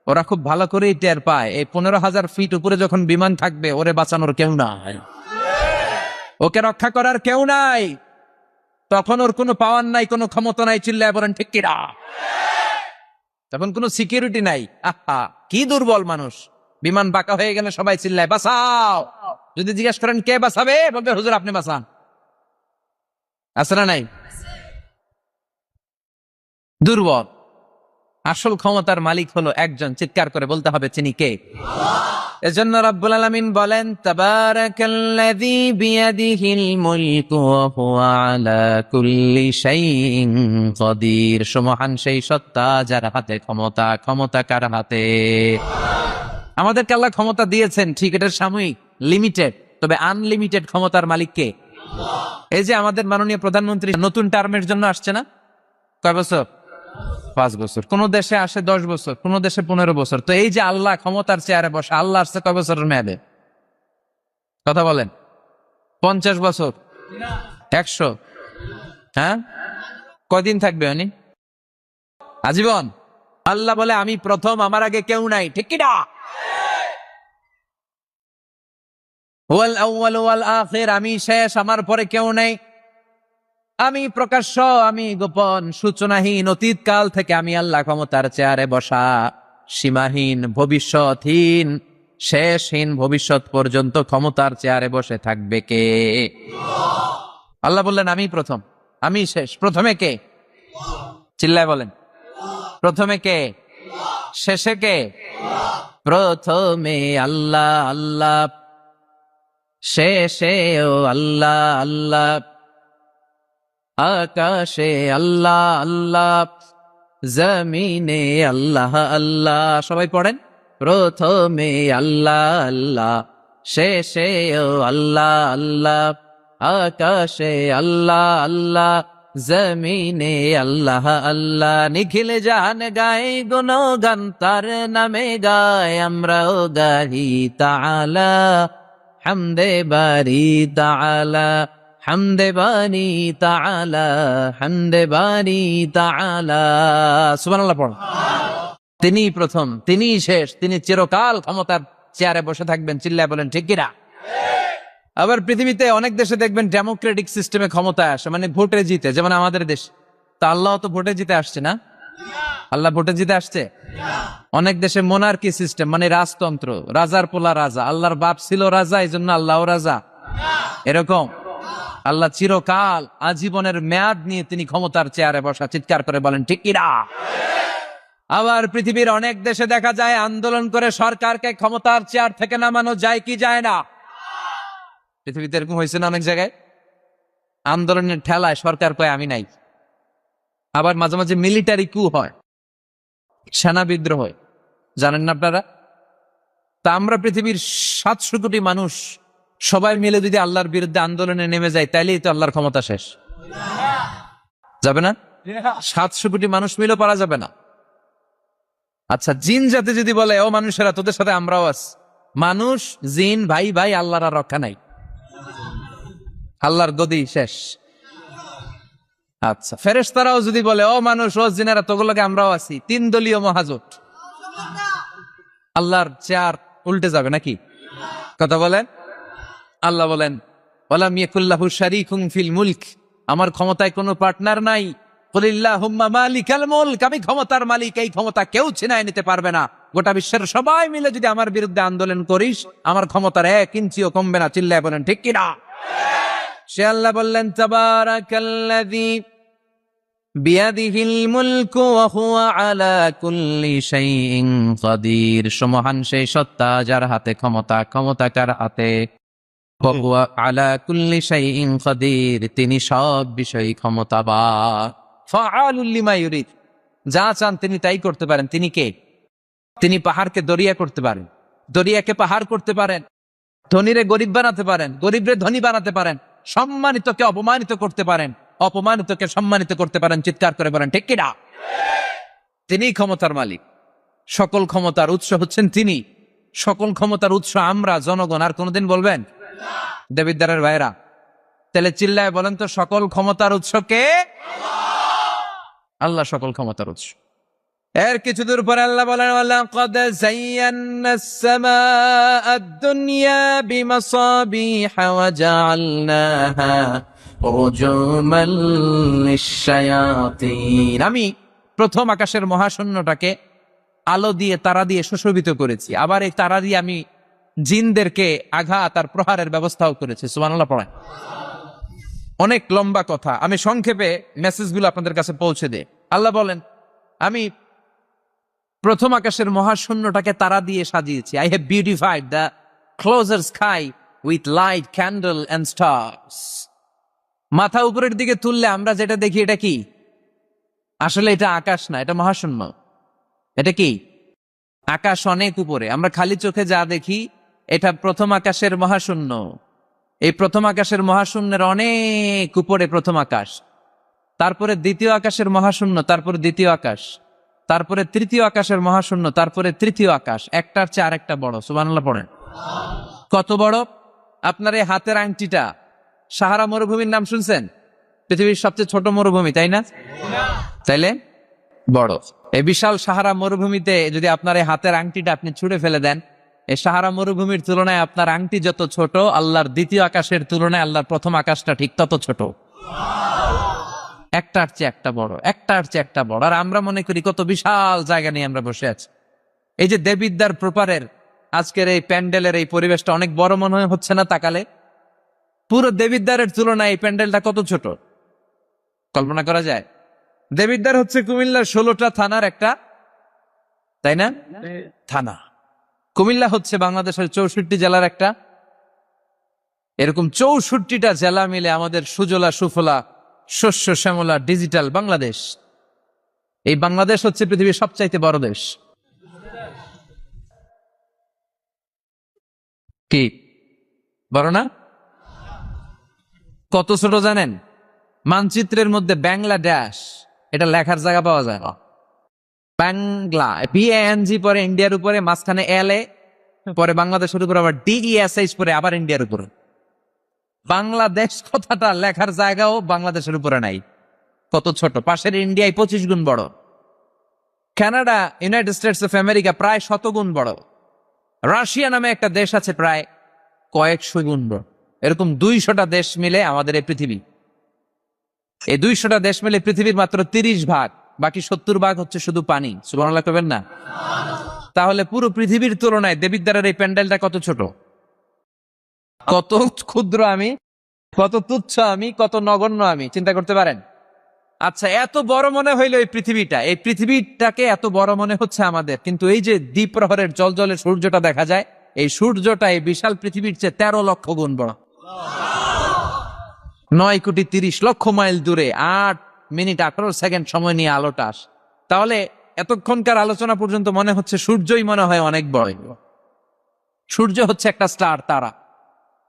ওরা খুব ভালো করেই টের পায় এই 15,000 ফিট উপরে যখন বিমান থাকবে, ওরে বাঁচানোর কেউ নাই, ওকে রক্ষা করার কেউ নাই, তখন ওর কোনো পাওয়ার নাই, কোনো ক্ষমতা নাই, চিল্লায় বলেন ঠিক কিনা? তখন কোনো সিকিউরিটি নাই। আহা, কি দুর্বল মানুষ! বিমান বাঁকা হয়ে গেলে সবাই চিল্লায় বাঁচাও। যদি জিজ্ঞেস করেন কে বাঁচাবে, বলবে হুজুর আপনি বাঁচান। আছে না নাই? দুর্বল। আসল ক্ষমতার মালিক হলো একজন, চিৎকার করে বলতে হবে তিনি কে। এজন্য রব্বুল আলামিন বলেন তাবারাকাল্লাযী বিয়াদিহিল মুলকু ওয়া হুয়া আলা কুল্লি শাইইন কাদির। সুবহান সেই সত্তা যার হাতে ক্ষমতা, ক্ষমতা কার হাতে? আমাদেরকে আল্লাহ ক্ষমতা দিয়েছেন, ঠিক, এটা সাময়িক, লিমিটেড, তবে আনলিমিটেড ক্ষমতার মালিক কে? এই যে আমাদের মাননীয় প্রধানমন্ত্রী নতুন টার্মের জন্য আসছে না? কয় বছর? 5 বছর। কোন দেশে আসে 10 বছর, কোন দেশে 15 বছর। তো এই যে আল্লাহ ক্ষমতার চেয়ারে বসে, আল্লাহ আসছে কয় বছরের মেয়াদে? কথা বলেন। 50 বছর? 100? হ্যাঁ, কয়দিন থাকবে উনি? আজীবন। আল্লাহ বলে আমি প্রথম, আমার আগে কেউ নাই, ঠিক কি না? ওয়াল আউয়াল ওয়াল আখির, আমি শেষ, আমার পরে কেউ নাই। আমি প্রকাশ্য, আমি গোপন, সূচনাহীন, অতীতকাল থেকে আমি আল্লাহ ক্ষমতার চেয়ারে বসা, সীমাহীন, ভবিষ্যৎহীন, শেষহীন, ভবিষ্যৎ পর্যন্ত ক্ষমতার চেয়ারে বসে থাকবে কে? আল্লাহ বললেন আমি প্রথম, আমি শেষ। প্রথমে কে? চিল্লায় বলেন, প্রথমে কে? শেষে কে? প্রথমে আল্লাহ আল্লাহ, শেষেও আল্লাহ আল্লাহ, আকাশে আল্লাহ আল্লাহ, জমিনে আল্লাহ আল্লাহ। সবাই পড়েন, প্রথমে আল্লাহ আল্লাহ, শেষেও আল্লাহ আল্লাহ, আকাশে আল্লাহ আল্লাহ, জমিনে আল্লাহ আল্লাহ। নিখিল জাহান গায় গুণগান, তার নামে গায় আমরাও গাহি তাআলা, হামদে বারি তাআলা, হামদে বারি তাআলা, হামদে বারি তাআলা। সুবহানাল্লাহ পড়ুন। তিনি প্রথম, তিনি শেষ, তিনি চিরকাল ক্ষমতার চেয়ারে বসে থাকবেন, চিল্লায় বলেন ঠিক কিনা? আবার পৃথিবীতে অনেক দেশে দেখবেন ডেমোক্রেটিক সিস্টেমে ক্ষমতায় আসে, মানে ভোটে জিতে, যেমন আমাদের দেশ। তা আল্লাহ তো ভোটে জিতে আসছে না? আল্লাহ ভোটে জিতে আসছে? অনেক দেশে মোনার্কি সিস্টেম, মানে রাজতন্ত্র, রাজার পোলা রাজা, আল্লাহর বাপ ছিল রাজা, এই জন্য আল্লাহও রাজা, এরকম। আল্লাহ চিরকাল, আজীবনের মেয়াদ নিয়ে তিনি ক্ষমতার চেয়ারে বসা, চিৎকার করে বলেন ঠিক কিনা? আবার পৃথিবীর অনেক দেশে দেখা যায় আন্দোলন করে সরকারকে ক্ষমতার চেয়ার থেকে নামানো যায় কি যায় না? পৃথিবীতে এরকম হয়েছে না অনেক জায়গায়? আন্দোলনের ঠেলায় সরকার কয় আমি নাই। আবার মাঝে মাঝে মিলিটারি কু হয়, সেনা বিদ্রোহ হয়, জানেন না আপনারা? তা আমরা পৃথিবীর 700 কোটি মানুষ সবাই মিলে যদি আল্লাহর বিরুদ্ধে আন্দোলনে নেমে যায়, তাইলেই তো আল্লাহর ক্ষমতা শেষ যাবে না? 700 কোটি মানুষ মিলেও পারা যাবে না। আচ্ছা, জিন জাতি যদি বলে ও মানুষেরা তোদের সাথে আমরাও আছি, মানুষ জিন ভাই ভাই, আল্লাহর আর রক্ষা নাই, আল্লাহর গদি শেষ। আচ্ছা, ফেরেশতারাও যদি বলে ও মানুষ ও জিনেরা তোগুলোকে আমরাও আছি, 3 দলীয় মহাজোট, আল্লাহর চেয়ার উল্টে যাবে নাকি? কথা বলেন। আল্লাহ বলেন ওয়ালাম ইয়াকুল্লাহু শারীকুন ফিল মুলক, আমার ক্ষমতায় কোনো পার্টনার নাই। কুলিল্লাহুম্মা মালিকাল মুলক, আমি ক্ষমতার মালিক, এই ক্ষমতা কেউ ছিনায় নিতে পারবে না। গোটা বিশ্বের সবাই মিলে যদি আমার বিরুদ্ধে আন্দোলন করিস, আমার ক্ষমতার 1 ইঞ্চিও কমবে না, চিল্লায় বলেন ঠিক কি না? সে আল্লাহ বললেন তাবারাকাল্লাযী বিয়াদিহিল মুলকু ওয়া হুয়া আলা কুল্লি শাইইন কাদির। সুবহান সেই সত্তা যার হাতে ক্ষমতা, ক্ষমতা কার হাতে? ওয়া হুয়া আলা কুল্লি শাইইন কাদির, তিনি সব বিষয়ে ক্ষমতাবান। ফাআলুল লিমা ইউরিদ, যা চান তিনি তাই করতে পারেন। তিনি কে? তিনি পাহাড়কে দরিয়া করতে পারেন, দরিয়াকে পাহাড় করতে পারেন, ধনীরে গরিব বানাতে পারেন, গরিবরে ধনী বানাতে পারেন, সম্মানিতকে অপমানিত করতে পারেন, অপমানিতকে সম্মানিত করতে পারেন। চিৎকার করে বলেন ঠিক কিনা? তিনিই ক্ষমতার মালিক, সকল ক্ষমতার উৎস হচ্ছেন তিনি, সকল ক্ষমতার উৎস আমরা জনগণ। আর কোনদিন বলবেন? দেবিদ্বারের ভাইরা, তাহলে চিল্লায় বলেন তো, সকল ক্ষমতার উৎস কে? আল্লাহ সকল ক্ষমতার উৎস। এর কিছু দূর পরে আল্লাহ বলেন, ওয়ালাকাদ যায়্যানাস সামাআদ দুনিয়া বিমাসাবিহা ওয়া জাআলনাহা রুজুমান লিশ-শায়াতিন। আমি প্রথম আকাশের মহাশূন্যটাকে আলো দিয়ে, তারা দিয়ে সুশোভিত করেছি। আবার এই তারা দিয়ে আমি জিনদেরকে আঘাত আর প্রহারের ব্যবস্থাও করেছি। সুবহানাল্লাহ পড়েন। অনেক লম্বা কথা, আমি সংক্ষেপে মেসেজগুলো আপনাদের কাছে পৌঁছে দেই। আল্লাহ বলেন, আমি প্রথম আকাশের মহাশূন্যটাকে তারা দিয়ে সাজিয়েছি। I have beautified the closer sky with light, candle and stars. মাথা উপরের দিকে তুললে আমরা যেটা দেখি এটা কি? আসলে এটা আকাশ না, এটা মহাশূন্য। এটা কি? আকাশ অনেক উপরে, আমরা খালি চোখে যা দেখি এটা প্রথম আকাশের মহাশূন্য। এই প্রথম আকাশের মহাশূন্যের অনেক উপরে প্রথম আকাশ, তারপরে দ্বিতীয় আকাশের মহাশূন্য, তারপরে দ্বিতীয় আকাশ, তারপরে তৃতীয় আকাশের মহাশূন্য, তারপরে তৃতীয় আকাশ। একটার চেয়ে আরেকটা বড়। সুবহানাল্লাহ পড়েন। কত বড়? আপনার এই হাতের আংটিটা, সাহারা মরুভূমির নাম শুনছেন? পৃথিবীর সবচেয়ে ছোট মরুভূমি, তাই না? তাইলে বড়। এই বিশাল সাহারা মরুভূমিতে যদি আপনার এই হাতের আংটিটা আপনি ছুঁড়ে ফেলে দেন, এই সাহারা মরুভূমির তুলনায় আপনার আংটি যত ছোট, আল্লাহর দ্বিতীয় আকাশের তুলনায় আল্লাহর প্রথম আকাশটা ঠিক তত ছোট। একটার চেয়ে একটা বড়, একটার চেয়ে একটা বড়। আর আমরা মনে করি কত বিশাল জায়গা নিয়ে আমরা বসে আছি। এই যে দেবিদ্বার প্রপারের আজকের এই প্যান্ডেলের এই পরিবেশটা অনেক বড় মনে হচ্ছে না তাকালে? পুরো দেবিদ্বারের তুলনায় এই প্যান্ডেলটা কত ছোট, কল্পনা করা যায়? দেবিদ্বার হচ্ছে কুমিল্লার 16টা থানার একটা, তাই না? থানা। কুমিল্লা হচ্ছে বাংলাদেশের 64 জেলার একটা। এরকম 64টা জেলা মিলে আমাদের সুজলা সুফলা শস্য শ্যামলা ডিজিটাল বাংলাদেশ। এই বাংলাদেশ হচ্ছে পৃথিবীর সবচাইতে বড় দেশ। কি বড় না? কত ছোট জানেন? মানচিত্রের মধ্যে বাংলাদেশ এটা লেখার জায়গা পাওয়া যায় না। বাংলা PANG পরে ইন্ডিয়ার উপরে, মাঝখানে LA, পরে বাংলাদেশের উপরে আবার DESH পরে আবার ইন্ডিয়ার উপরে। বাংলাদেশ কথাটা লেখার জায়গাও বাংলাদেশের উপরে নাই। কত ছোট! পাশের ইন্ডিয়ায় 25 গুণ বড়, Canada, United states of America প্রায় 100 গুণ বড়, রাশিয়া নামে একটা দেশ আছে প্রায় কয়েকশো গুণ বড়। এরকম 200টা দেশ মিলে আমাদের এই পৃথিবী। এই 200টা দেশ মিলে পৃথিবীর মাত্র 30 ভাগ, বাকি 70 ভাগ হচ্ছে শুধু পানি। সুবহানাল্লাহ কইবেন না? তাহলে পুরো পৃথিবীর তুলনায় দেবিদ্বারের এই প্যান্ডেলটা কত ছোট, কত ক্ষুদ্র আমি, কত তুচ্ছ আমি, কত নগণ্য আমি, চিন্তা করতে পারেন? আচ্ছা, এত বড় মনে হইলো এই পৃথিবীটা, এই পৃথিবীটাকে এত বড় মনে হচ্ছে আমাদের, কিন্তু এই যে দ্বীপ্রহরের জলজলে সূর্যটা দেখা যায়, এই সূর্যটা এই বিশাল পৃথিবীর চেয়ে 13 লক্ষ গুণ বড়। 9,30,00,000 মাইল দূরে 8 মিনিট 18 সেকেন্ড সময় নিয়ে আলোটা আসে। তাহলে এতক্ষণকার আলোচনা পর্যন্ত মনে হচ্ছে সূর্যই মনে হয় অনেক বড়। সূর্য হচ্ছে একটা স্টার, তারা।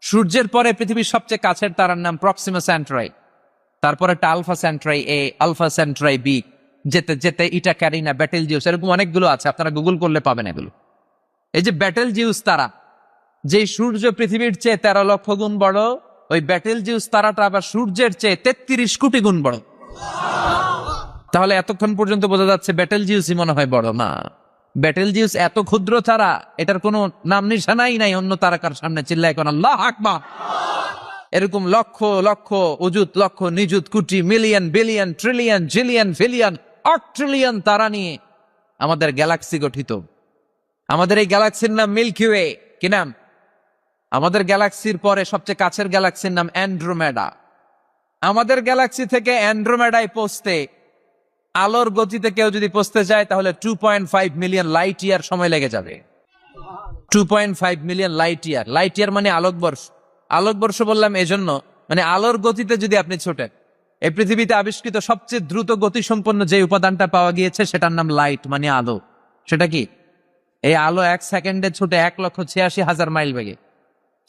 সূর্যের পরে পৃথিবীর সবচেয়ে কাছের তারার নাম প্রক্সিমা সেন্ট্রাই, তারপরে একটা Alpha Centauri A, Alpha Centauri B, যেতে যেতে ইটা ক্যারিনা, ব্যাটেল জিউস, এরকম অনেকগুলো আছে, আপনারা গুগল করলে পাবেন এগুলো। এই যে ব্যাটেল জিউস তারা, যে সূর্য পৃথিবীর চেয়ে 13 লক্ষ গুণ বড়, ওই ব্যাটেল জিউস তারাটা আবার সূর্যের চেয়ে 33 কোটি গুণ বড়। তাহলে এতক্ষণ পর্যন্ত বোঝা যাচ্ছে ব্যাটেল জিউসই মনে হয় বড় না। ব্যাটেল জিউস এত ক্ষুদ্র তারা, এটার কোনো নাম নিশানাই নাই অন্য তারকার সামনে। চিল্লায় কোন আল্লাহু আকবার। এরকম লক্ষ লক্ষ অযুত লক্ষ নিযুত কোটি million billion trillion zillion pillion অট্রিলিয়ন তারা নিয়ে আমাদের গ্যালাক্সি গঠিত। আমাদের এই গ্যালাক্সির নাম মিল্কি ওয়ে। কি নাম? আমাদের গ্যালাক্সির পরে সবচেয়ে কাছের গ্যালাক্সির নাম অ্যান্ড্রোমেডা। আমাদের গ্যালাক্সি থেকে অ্যান্ড্রোমেডায় পৌঁছতে আলোর গতিতে কেউ যদি পৌঁছতে যায় তাহলে 2.5 মিলিয়ন লাইট ইয়ার সময় লেগে যাবে। 2.5 million light year. Light year মানে আলোকবর্ষ। আলোকবর্ষ বললাম এজন্য, মানে আলোর গতিতে যদি আপনি ছোটেন। এই পৃথিবীতে আবিষ্কৃত সবচেয়ে দ্রুত গতিসম্পন্ন যে উপাদানটা পাওয়া গিয়েছে সেটার নাম লাইট, মানে আলো। সেটা কি? এই আলো 1 সেকেন্ডে ছুটে 1,86,000 মাইল বেগে।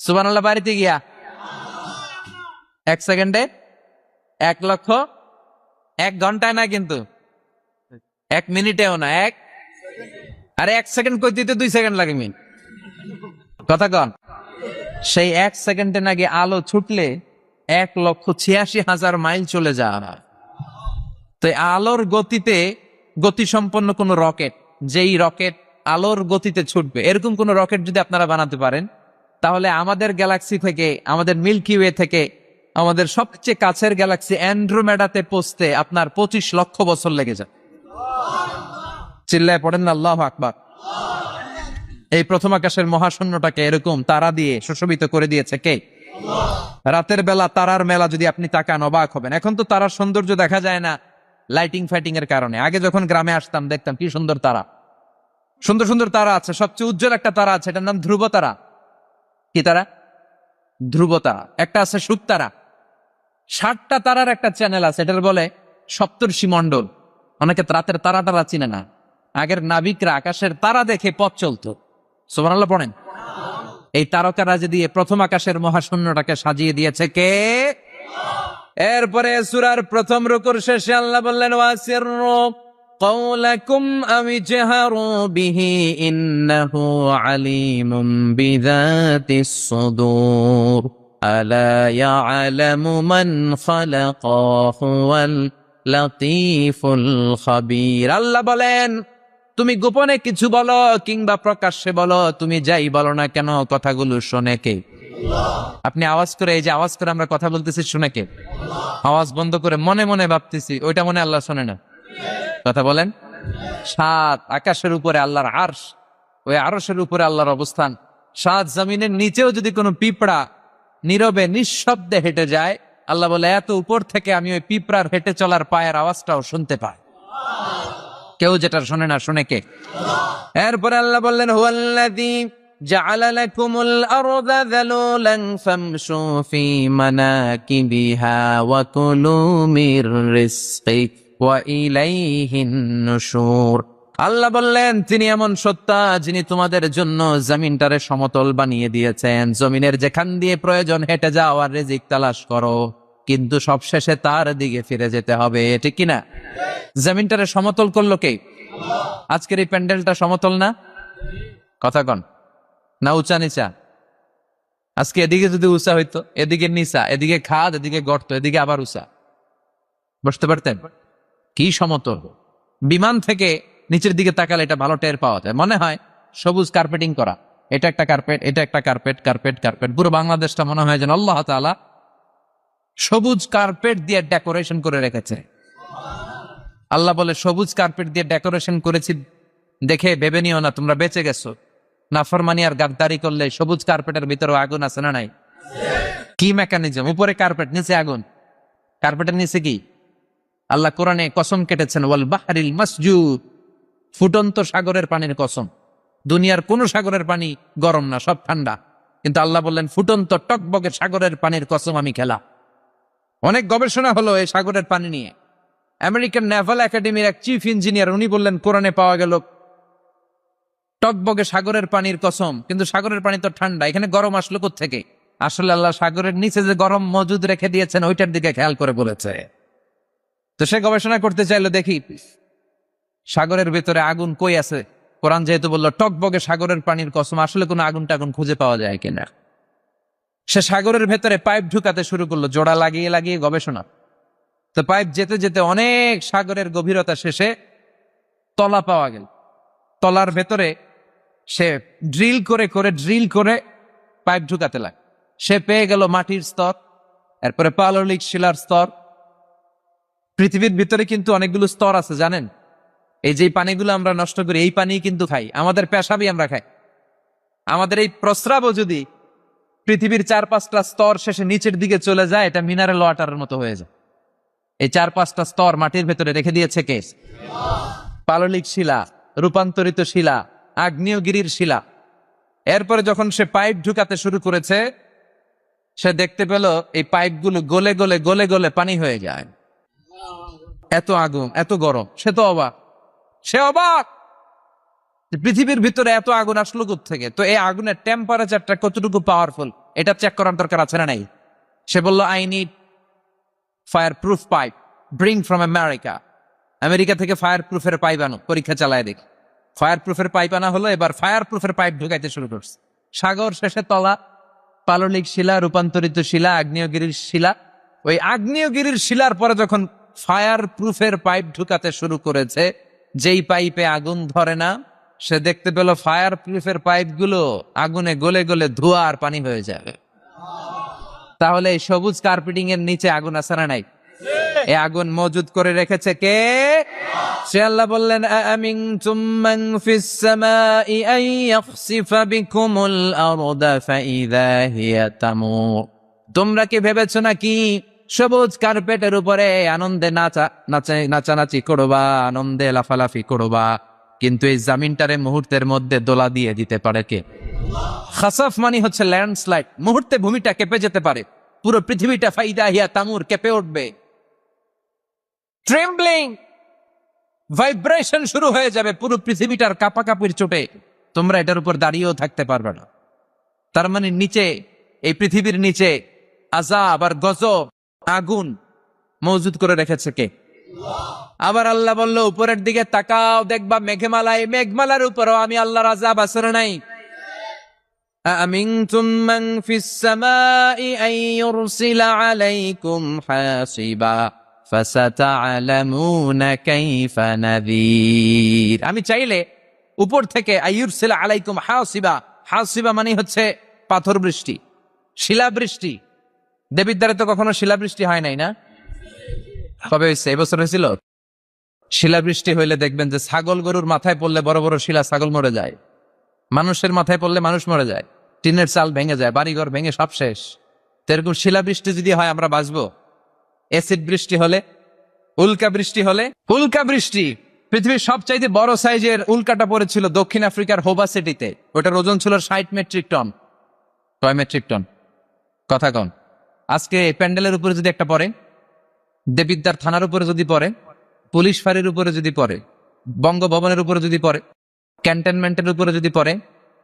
সুবহানাল্লাহ। বাড়িতে গিয়া 1 সেকেন্ডে 1 লক্ষ, 1 ঘন্টায় না কিন্তু, 1 মিনিটেও না, আরে 1 সেকেন্ড কইতে 2 সেকেন্ড লাগে মিনিট, কথা কন। সেই 1 সেকেন্ডে নাকি আলো ছুটলে 1,86,000 মাইল চলে যায়। তো আলোর গতিতে গতিসম্পন্ন কোন রকেট, যেই রকেট আলোর গতিতে ছুটবে, এরকম কোন রকেট যদি আপনারা বানাতে পারেন, তাহলে আমাদের গ্যালাক্সি থেকে, আমাদের মিল্কি ওয়ে থেকে আমাদের সবচেয়ে কাছের গ্যালাক্সি অ্যান্ড্রোমেডাতে পৌঁছতে আপনার 25 লক্ষ বছর লেগে যায়। চিল্লায় পড়েন না আল্লাহু আকবার। এই প্রথম আকাশের মহাশূন্যটাকে এরকম তারা দিয়ে সুশোভিত করে দিয়েছে কে? রাতের বেলা তারার মেলা যদি আপনি তাকান অবাক হবেন। এখন তো তারার সৌন্দর্য দেখা যায় না লাইটিং ফাইটিং এর কারণে। আগে যখন গ্রামে আসতাম দেখতাম কি সুন্দর তারা, সুন্দর সুন্দর তারা আছে। সবচেয়ে উজ্জ্বল একটা তারা আছে, এটার নাম ধ্রুব তারা। কি তারা? ধ্রুব তারা। একটা আছে শুক তারা। 60টা তারার একটা চ্যানেল আছে, এটার বলে সপ্তর্ষি মণ্ডল। অনেকে রাতের তারা টারা চিনে না। আগের নাবিকরা আকাশের তারা দেখে পথ চলতো। সুবহানাল্লাহ পড়েন। এই তারকারাজি দিয়ে প্রথম আকাশের মহাশূন্যটাকে সাজিয়ে দিয়েছে কে? এরপরে সূরার প্রথম রুকুর শেষে আল্লাহ বললেন, ওয়াসিররু قولكم أو اجهروا به إنه عليم بذات الصدور ألا يعلم من خلق هو اللطيف الخبير। আল্লাহ বলেন, তুমি গোপনে কিছু বলো কিংবা প্রকাশ্যে বলো, তুমি যাই বলো না কেন, কথাগুলো শোনে কে? আপনি আওয়াজ করে, এই যে আওয়াজ করে আমরা কথা বলতেছি, শুনে কে? আওয়াজ বন্ধ করে মনে মনে ভাবতেছি, ওইটা মনে আল্লাহ শোনে না? কথা বলেন। 7 আকাশের উপরে আল্লাহর আরশ, ওই আরশের উপরে আল্লাহর অবস্থান। 7 জমিনের নিচেও যদি কোনো পিঁপড়া নীরবে নিঃশব্দে হেঁটে যায়, আল্লাহ বলে এত উপর থেকে আমি ওই পিঁপড়ার হেঁটে চলার পায়ের আওয়াজটাও শুনতে পাই। কেউ যেটা শোনে না, শুনে কে? এরপরে আল্লাহ বললেন, হুয়াল্লাযী জাআলা লাকুমুল আরদা যালুলান ফামশু ফি মানাকিবিহা ওয়া কুলু মির রিজকি ওয়া ইলাইহিন নুশুর। আল্লাহ বললেন, তিনি এমন সত্তা যিনি তোমাদের জন্য জমিনটারে সমতল বানিয়ে দিয়েছেন। জমিনের যেখান দিয়ে প্রয়োজন হেঁটে যাও আর রিজিক তালাশ করো, কিন্তু সবশেষে তার দিকে ফিরে যেতে হবে, ঠিক কিনা? জমিনটারে সমতল করলো কে? আজকের এই প্যান্ডেলটা সমতল না? কথা কন না, উঁচা নিচা? আজকে এদিকে যদি উঁচা হইতো, এদিকে নিচা, এদিকে খাদ, এদিকে গর্ত, এদিকে আবার উঁচা, বসতে পারতেন? কি সমতল! বিমান থেকে নিচের দিকে তাকালে এটা ভালো টের পাওয়া যায়, মনে হয় সবুজ কার্পেটিং করা। এটা একটা কার্পেট, এটা একটা কার্পেট, কার্পেট কার্পেট। পুরো বাংলাদেশটা মনে হয় যেন আল্লাহ তাআলা সবুজ কার্পেট দিয়ে ডেকোরেশন করে রেখেছে। আল্লাহ বলে, সবুজ কার্পেট দিয়ে ডেকোরেশন করেছি দেখে ভেবে নিও না তোমরা বেঁচে গেছো। নাফরমানি আর গাদ্দারি করলে সবুজ কার্পেটের ভিতরে আগুন আছে না নাই? কি মেকানিজম? উপরে কার্পেট, নিচে আগুন। কার্পেটের নিচে কি? আল্লাহ কোরআনে কসম কেটেছেন, ওয়াল বাহরিল মাসজুদ, ফুটন্ত সাগরের পানির কসম। দুনিয়ার কোন সাগরের পানি গরম না, সব ঠান্ডা, কিন্তু আল্লাহ বললেন ফুটন্ত টকবকে সাগরের পানির কসম আমি খেলা। অনেক গবেষণা হলো এই সাগরের পানি নিয়ে। আমেরিকান নেভাল একাডেমির এক চিফ ইঞ্জিনিয়ার, উনি বললেন কোরআনে পাওয়া গেল টকবকে সাগরের পানির কসম, কিন্তু সাগরের পানি তো ঠান্ডা, এখানে গরম আসলো কোত্থেকে? আসলে আল্লাহ সাগরের নিচে যে গরম মজুদ রেখে দিয়েছেন ওইটার দিকে খেয়াল করে বলেছে। তো সে গবেষণা করতে চাইলো, দেখি সাগরের ভেতরে আগুন কই আছে। কোরআন যেহেতু বললো টকবকে সাগরের পানির কসম, আসলে কোনো আগুন টাগুন খুঁজে পাওয়া যায় কিনা। সে সাগরের ভেতরে পাইপ ঢুকাতে শুরু করলো, জোড়া লাগিয়ে লাগিয়ে গবেষণা। তো পাইপ যেতে যেতে অনেক সাগরের গভীরতা শেষে তলা পাওয়া গেল। তলার ভেতরে সে ড্রিল করে পাইপ ঢুকাতে লাগে। সে পেয়ে গেল মাটির স্তর, এরপরে পাললিক শিলার স্তর। পৃথিবীর ভিতরে কিন্তু অনেকগুলো স্তর আছে জানেন। এই যে পানিগুলো আমরা নষ্ট করি, এই পানি কিন্তু খাই, আমাদের পেশাবই আমরা খাই। আমাদের এই প্রস্রাবও যদি পৃথিবীর 4-5টা স্তর শেষে নিচের দিকে চলে যায়, এটা মিনারেল ওয়াটারের মতো হয়ে যায়। এই 4-5টা স্তর মাটির ভেতরে রেখে দিয়েছে কে? পাললিক শিলা, রূপান্তরিত শিলা, আগ্নেয়গিরির শিলা। এরপরে যখন সে পাইপ ঢুকাতে শুরু করেছে, সে দেখতে পেল এই পাইপগুলো গলে গলে গলে গলে পানি হয়ে যায়। এত আগুন, এত গরম, সে তো অবাক। সে অবাক, পৃথিবীর ভিতরে এত আগুন আসলো থেকে, তো এই আগুনের টেম্পারেচারটা কতটুকু পাওয়ারফুল এটা চেক করার দরকার আছে না নাই? সে বলল, I need fire proof pipe, bring from America. America থেকে ফায়ার প্রুফের পাইপ আনো, পরীক্ষা চালায় দেখ। ফায়ার প্রুফের পাইপ আনা হলো, এবার ফায়ার প্রুফের পাইপ ঢুকাইতে শুরু করছে। সাগর শেষে তলা, পাললিক শিলা, রূপান্তরিত শিলা, আগ্নেয়গিরির শিলা। ওই আগ্নেয়গিরির শিলার পরে যখন ফায়ার প্রুফের পাইপ ঢুকাতে শুরু করেছে, যেই পাইপে আগুন ধরে না, সে দেখতে পেল ফায়ার প্রুফের পাইপগুলো আগুনে গলে গলে ধোঁয়া আর পানি হয়ে যাবে। তাহলে এই সবুজ কার্পেটিং এর নিচে আগুন আছে না নাই? এই আগুন মজুদ করে রেখেছে কে? সে আল্লাহ বললেন, আমিনতুম মান ফিস সামাই আন ইয়াখসিফা বিকুমুল আরদা ফাইযা হিয়া তামুর। তোমরা কি ভেবেছো নাকি সবুজ কার্পেটের উপরে আনন্দে নাচানাচি করবা, আনন্দে লাফালাফি করবা, কিন্তু এই জামিনটারে মুহূর্তের মধ্যে দোলা দিয়ে দিতে পারে কে? খাসাফ মানে হচ্ছে ল্যান্ডস্লাইড, মুহূর্তে ভূমিটা কেঁপে যেতে পারে, পুরো পৃথিবীটা ফাইদা হিয়া তামুর কেঁপে উঠবে, ট্রেমব্লিং, ভাইব্রেশন শুরু হয়ে যাবে, পুরো পৃথিবীটার কাঁপাকাঁপির চোটে তোমরা এটার উপর দাঁড়িয়েও থাকতে পারবে না। তার মানে নিচে, এই পৃথিবীর নিচে আযাব আর গজব, আগুন মজুদ করে রেখেছে কে? আবার আল্লাহ বলল, উপরের দিকে তাকাও, দেখবা মেঘমালায়, মেঘমালার উপরও আমি আল্লাহর আযাব আছে না নাই? আমিনতুম মান ফিস সামাই আন ইউরসিলা আলাইকুম হাসিবা ফাসাতা'লামুনা কাইফা নাযীর। আমি চাইলে উপর থেকে আইয়ুরসিলা আলাইকুম হাসিবা, হাসিবা মানে হচ্ছে পাথর বৃষ্টি, শিলাবৃষ্টি। দেবিদ্বারে তো কখনো শিলাবৃষ্টি হয় নাই না? কবে হয়েছে? এবছর হয়েছিল। শিলাবৃষ্টি হইলে দেখবেন যে ছাগল গরুর মাথায় পড়লে বড় বড় শিলা, ছাগল মরে যায়। মানুষের মাথায় পড়লে মানুষ মরে যায়, টিনের চাল ভেঙে যায়, বাড়িঘর ভেঙে সব শেষ। তো এরকম শিলাবৃষ্টি যদি হয় আমরা বাঁচবো? অ্যাসিড বৃষ্টি হলে, উল্কা বৃষ্টি হলে, উল্কা বৃষ্টি, পৃথিবীর সবচাইতে বড় সাইজের উল্কাটা পড়েছিল দক্ষিণ আফ্রিকার হোবা সিটিতে। ওটার ওজন ছিল 60 মেট্রিক টন। 6 metric ton? কথা কন। আজকে প্যান্ডেলের উপরে যদি একটা পড়ে, দেবিদ্বার থানার উপরে যদি পড়ে, পুলিশ ফাঁড়ির উপরে যদি পড়ে, বঙ্গভবনের উপরে যদি পড়ে, ক্যান্টনমেন্টের উপরে যদি পড়ে,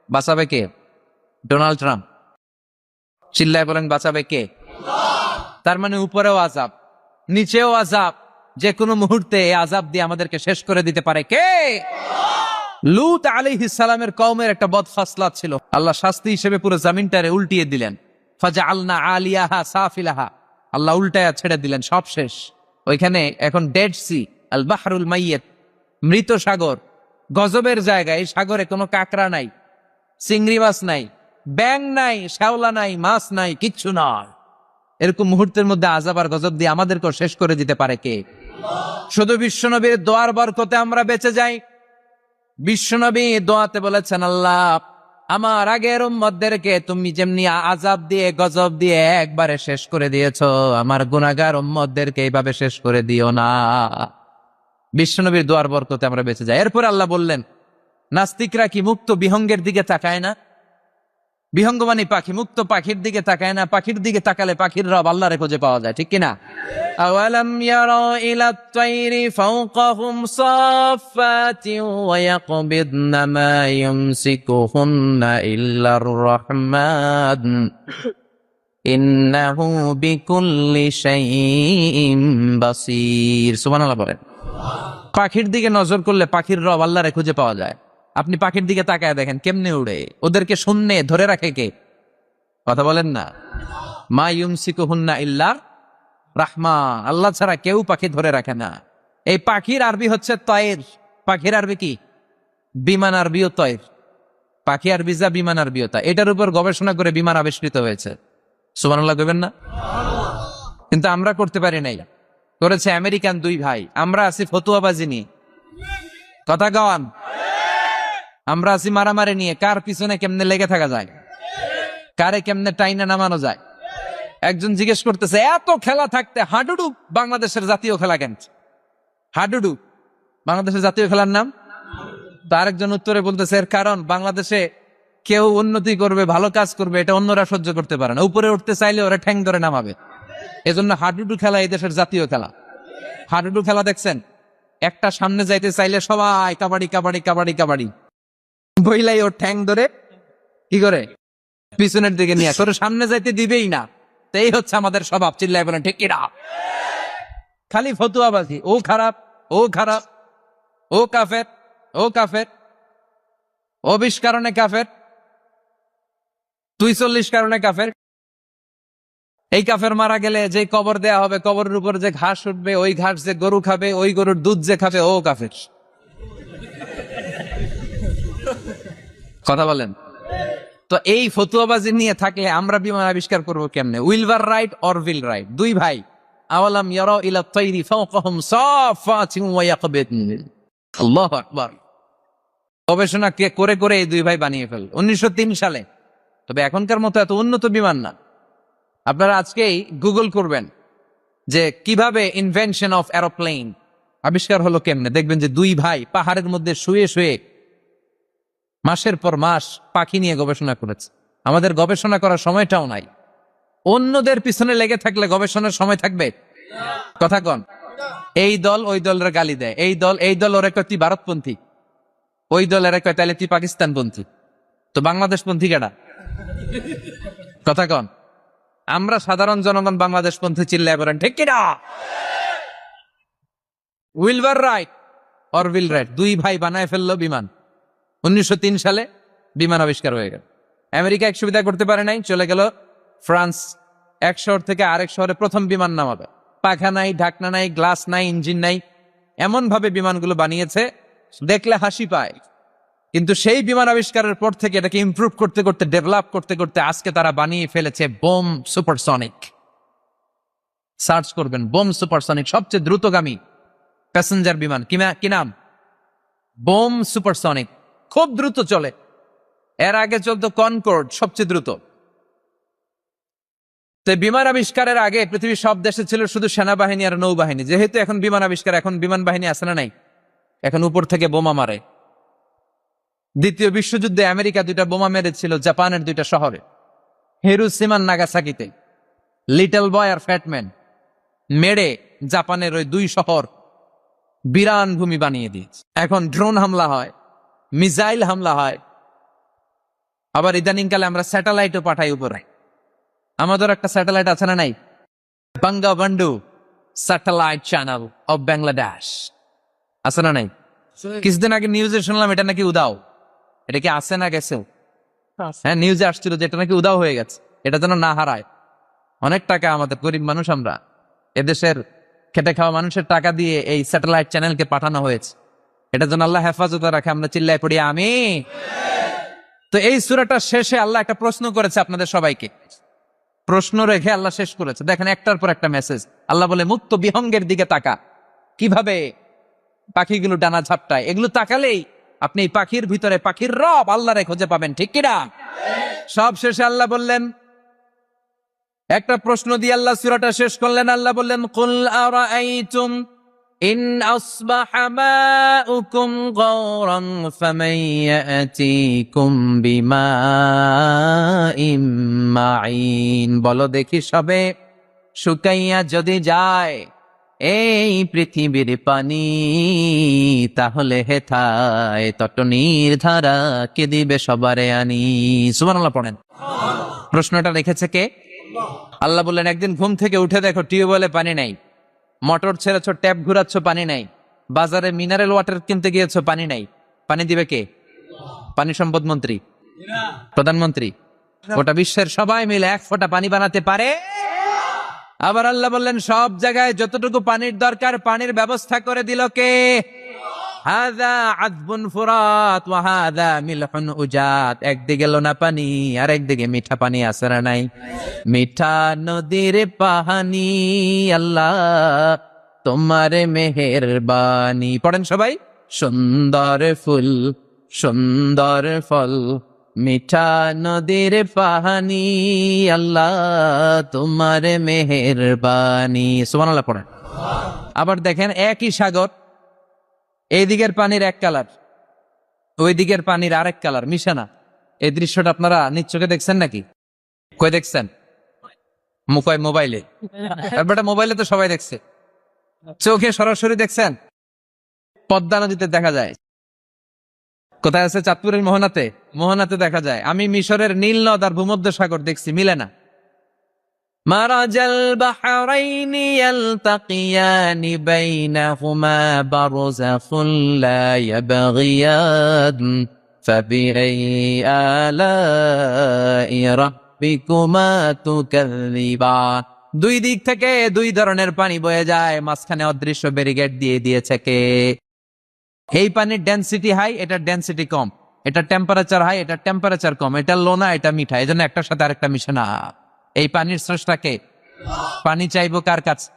বাঁচাবে কে? Donald Trump. চিল্লায় বলেন, বাঁচাবে কে? তার মানে উপরেও আযাব, নিচেও আযাব, যে কোনো মুহূর্তে এই আযাব দিয়ে আমাদেরকে শেষ করে দিতে পারে কে? লূত আলাইহিস সালামের কওমের একটা বদফাসলাত ছিল, আল্লাহ শাস্তি হিসেবে পুরো জমিনটারে উল্টিয়ে দিলেন। ফাজআলনা আলিয়াহা সাফিলাহা, আল্লাহ উল্টায়া ছেড়ে দিলেন, সব শেষ। ওইখানে এখন ডেড সি, আল বাহরুল মাইয়িত, মৃত সাগর, গজবের জায়গায়। এই সাগরে কোনো কাকড়া নাই, চিংড়ি মাছ নাই, ব্যাং নাই, শ্যাওলা নাই, মাছ নাই, কিচ্ছু নয়। এরকম মুহূর্তের মধ্যে আযাব আর গজব দিয়ে আমাদেরকে শেষ করে দিতে পারে কে? শুধু বিশ্বনবীর দোয়ার বরকতে আমরা বেঁচে যাই। বিশ্বনবী দোয়াতে বলেছেন, আল্লাহ আমার আগের উম্মতদেরকে তুমি যেমনি আযাব দিয়ে গজব দিয়ে একবারে শেষ করে দিয়েছো, আমার গুনাহগার উম্মতদেরকে এইভাবে শেষ করে দিও না। বিশ্বনবীর দোয়ার বরকতে আমরা বেঁচে যাই। এরপর আল্লাহ বললেন, নাস্তিকরা কি মুক্ত বিহঙ্গের দিকে তাকায় না? বিহঙ্গ মানে পাখি, মুক্ত পাখির দিকে তাকায় না? পাখির দিকে তাকালে পাখির রব আল্লাহরে খুঁজে পাওয়া যায়, ঠিক কিনা? আওয়ালাম ইয়ারাউ ইলাত তায়রি ফাওকাহুম সাফাতিন ওয়া ইয়াকবিদনা মা ইউমসিকুহুন্না ইল্লার রাহমান ইন্নাহু বিকুল্লি শাইইন বাসীর। সুবহানাল্লাহ বলেন। পাখির দিকে নজর করলে পাখির রব আল্লাহরে খুঁজে পাওয়া যায়। আপনি পাখির দিকে তাকায় দেখেন কেমনে উড়ে, ওদেরকে শূন্যে ধরে রাখে কে? কথা বলেন না। মা ইউমসিকুহুন্না ইল্লার রাহমান, আল্লাহ ছাড়া কেউ পাখি ধরে রাখে না। এই পাখির আরবি হচ্ছে তয়ের। পাখির আরবি কি? বিমান আরবিও তয়ের। পাখি আরবি যা, বিমান আরবিও তা। এটার উপর গবেষণা করে বিমান আবিষ্কৃত হয়েছে। সুবহানাল্লাহ কইবেন না? কিন্তু আমরা করতে পারি নাই, করেছে আমেরিকান দুই ভাই। আমরা আছি ফতুয়াবাজি নিয়ে, কথা গাওয়ান। আমরা আছি মারামারি নিয়ে, কার পিছনে কেমনে লেগে থাকা যায়, কারে কেমনে টাইনা নামানো যায়। একজন জিজ্ঞেস করতেছে, এত খেলা থাকতে হাডুডু বাংলাদেশের জাতীয় খেলা কেন? হাডুডু বাংলাদেশের জাতীয় খেলার নাম? তার একজন উত্তরে বলতেছে, এর কারণ বাংলাদেশে কেউ উন্নতি করবে, ভালো কাজ করবে, এটা অন্যরা সহ্য করতে পারে না। উপরে উঠতে চাইলে ওরা ঠ্যাং ধরে নামাবে। এজন্য হাডুডু খেলা এই দেশের জাতীয় খেলা। হাডুডু খেলা দেখছেন? একটা সামনে যাইতে চাইলে সবাই কাবাডি কাবাডি কাবাডি কাবাডি, বইলাই ওর ঠ্যাং ধরে কি করে পিছনের দিকে নিয়ে তোর সামনে যাইতে দিবেই না। তো এই হচ্ছে আমাদের স্বভাব, চিল্লাই বলেন ঠিক কিনা? খালি ফতুয়াবাজি, ও খারাপ, ও খারাপ, ও কাফের, ও কাফের, ও 20 কারণে কাফের, তুই 40 কারণে কাফের। এই কাফের মারা গেলে যে কবর দেয়া হবে, কবরের উপর যে ঘাস উঠবে, ওই ঘাস যে গরু খাবে, ওই গরুর দুধ যে খাবে, ও কাফের। কথা বলেন। তো এই ফতুয়াবাজি নিয়ে থাকলে আমরা বিমান আবিষ্কার করবো কেমনে? উইলভার রাইট অর উইল রাইট, দুই ভাই। আওয়ালাম ইয়ারাউ ইলা তাইরি ফাওকাহুম সাফাতিন ওয়া ইয়াকবিন। আল্লাহু আকবার। গবেষণা করে করে এই দুই ভাই বানিয়ে ফেল 1903 সালে। তবে এখনকার মতো এত উন্নত বিমান না। আপনারা আজকেই গুগল করবেন যে কিভাবে ইনভেনশন অফ এরোপ্লেন আবিষ্কার হলো কেমনে, দেখবেন যে দুই ভাই পাহাড়ের মধ্যে শুয়ে শুয়ে মাসের পর মাস পাখি নিয়ে গবেষণা করেছে। আমাদের গবেষণা করার সময়টাও নাই। অন্যদের পিছনে লেগে থাকলে গবেষণার সময় থাকবে? কথা কন। এই দল ওই দলের গালি দেয়, এই দল ওরা কয় তুই ভারতপন্থী, ওই দলের কয় তাহলে তুই পাকিস্তানপন্থী। তো বাংলাদেশপন্থী কেডা? কথা কন। আমরা সাধারণ জনগণ বাংলাদেশপন্থী চিল্লায় বলেন ঠিক কিনা? উইলভার রাইট অর উইল রাইট, দুই ভাই বানায় ফেললো বিমান। 1903 সালে বিমান আবিষ্কার হয়ে গেল। আমেরিকা এক সুবিধা করতে পারে নাই, চলে গেল ফ্রান্স। এক শহর থেকে আরেক শহরে প্রথম বিমান নামাবে। পাখা নাই, ঢাকনা নাই, গ্লাস নাই, ইঞ্জিন নাই, এমন ভাবে বিমানগুলো বানিয়েছে দেখলে হাসি পায়। কিন্তু সেই বিমান আবিষ্কারের পর থেকে এটাকে ইমপ্রুভ করতে করতে, ডেভেলপ করতে করতে আজকে তারা বানিয়ে ফেলেছে বোম সুপারসনিক। সার্চ করবেন বোম সুপারসনিক, সবচেয়ে দ্রুতগামী প্যাসেঞ্জার বিমান। কি নাম? Bomb supersonic. খুব দ্রুত চলে। এর আগে চলতো কনকর্ড, সবচেয়ে দ্রুত। তো বিমান আবিষ্কারের আগে পৃথিবীর সব দেশে ছিল শুধু সেনাবাহিনী আর নৌবাহিনী। যেহেতু এখন বিমান আবিষ্কার, এখন বিমান বাহিনী আছে না নাই? এখন উপর থেকে বোমা মারে। দ্বিতীয় বিশ্বযুদ্ধে আমেরিকা 2টা বোমা মেরেছিল জাপানের 2টা শহরে, হিরোশিমা নাগাসাকিতে। লিটল বয় আর ফ্যাটম্যান মেরে জাপানের ওই 2 শহর বিরান ভূমি বানিয়ে দিয়েছে। এখন ড্রোন হামলা হয়, মিসাইল হামলা হয়, আবার ইদানিংকালে আমরা স্যাটেলাইটও পাঠাই উপরে। আমাদের একটা স্যাটেলাইট আছে না নাই? Bangabandhu satellite channel of Bangladesh আছে না নাই? কিছুদিন আগে নিউজে শুনলাম এটা নাকি উদাও। এটা কি আছে না গেছে? হ্যাঁ, নিউজে আসছিল যে এটা নাকি উদাও হয়ে গেছে। এটা যেন না হারায়। অনেক টাকা, আমাদের গরিব মানুষ আমরা, এদেশের খেটে খাওয়া মানুষের টাকা দিয়ে এই স্যাটেলাইট চ্যানেলকে পাঠানো হয়েছে। এটা যেন আল্লাহ হেফাজতে রাখে। আমরা চিল্লায় পড়ি আমিন। তো এই সূরাটা শেষে আল্লাহ একটা প্রশ্ন করেছে আপনাদের সবাইকে। প্রশ্ন রেখে আল্লাহ শেষ করেছে। দেখেন একটার পর একটা মেসেজ। আল্লাহ বলে মুক্ত বিহঙ্গের দিকে তাকা, কিভাবে পাখিগুলো ডানা ঝাপটায়। এগুলো তাকালেই আপনি পাখির ভিতরে পাখির রব আল্লাহরে খুঁজে পাবেন, ঠিক কিনা? সব শেষে আল্লাহ বললেন, একটা প্রশ্ন দিয়ে আল্লাহ সূরাটা শেষ করলেন। আল্লাহ বললেন কুল আরাআইতুম ইন আসবাহা মাউকুম গাওরান ফামান ইয়াতিকুম বিমাইন মাইন। বলো দেখি সবে, শুকাইয়া যদি যায় এই পৃথিবীর পানি, তাহলে হেথায় তটনির ধারা কে দিবে সবারে আনি। সুবহানাল্লাহ পড়েন। প্রশ্নটা রেখেছে কে? আল্লাহ বললেন একদিন ঘুম থেকে উঠে দেখো টিউবওয়েলে পানি নাই, মোটর ছেড়েছ, ট্যাপ ঘুরাচ্ছ, পানি নাই, বাজারে মিনারেল ওয়াটার কিনতে গিয়েছো, পানি নাই। পানি দিবে কে? পানি সম্পদ মন্ত্রী, প্রধানমন্ত্রী, গোটা বিশ্বের সবাই মিলে 1 ফোঁটা পানি বানাতে পারে? আবার আল্লাহ বললেন সব জায়গায় যতটুকু পানির দরকার পানির ব্যবস্থা করে দিল কে? হাযা আযবুন ফুরাত ওয়া হাযা মিলহুন উজাত। একদিকে লোনা পানি আর একদিকে মিঠা পানি আছে না নাই? মিঠা নদীর পানি আল্লাহ তোমার মেহেরবানি। পড়েন সবাই। সুন্দর ফুল সুন্দর ফল, মিঠা নদীর পানি আল্লাহ তোমার মেহেরবানি। সুবহানাল্লাহ পড়েন। আবার দেখেন একই সাগর, এই দিকের পানির এক কালার, ওই দিকের পানির আরেক কালার, মিশে না। এই দৃশ্যটা আপনারা নিজ চোখে দেখছেন নাকি? কই দেখছেন? মোবাইলে। তারপরে মোবাইলে তো সবাই দেখছে, চোখে সরাসরি দেখছেন? পদ্মা নদীতে দেখা যায় কোথায় আছে? চাঁদপুরের মোহনাতে। মোহনাতে দেখা যায়। আমি মিশরের নীল নদ আর ভূমধ্য সাগর দেখছি, মিলে না। মারাজাল বাহরাইনি ইয়ালতাকিয়ানি বাইনাহুমা বারযাখুন লা ইয়াবগিয়ান ফাবিআই আলাই রাব্বিকুমা তুকাযযিবান। দুই দিক থেকে দুই ধরনের পানি বয়ে যায়, মাঝখানে অদৃশ্য ব্যারিকেড দিয়ে দিয়েছে কে? এই পানির ডেনসিটি হাই, এটার ডেনসিটি কম, এটা টেম্পারেচার হাই, এটা টেম্পারেচার কম, এটা লোনা, এটা মিঠা, এই জন্য একটার সাথে আরেকটা মিশে না। এই পানির স্রষ্টাকে। পানি চাইবো কার কাছে?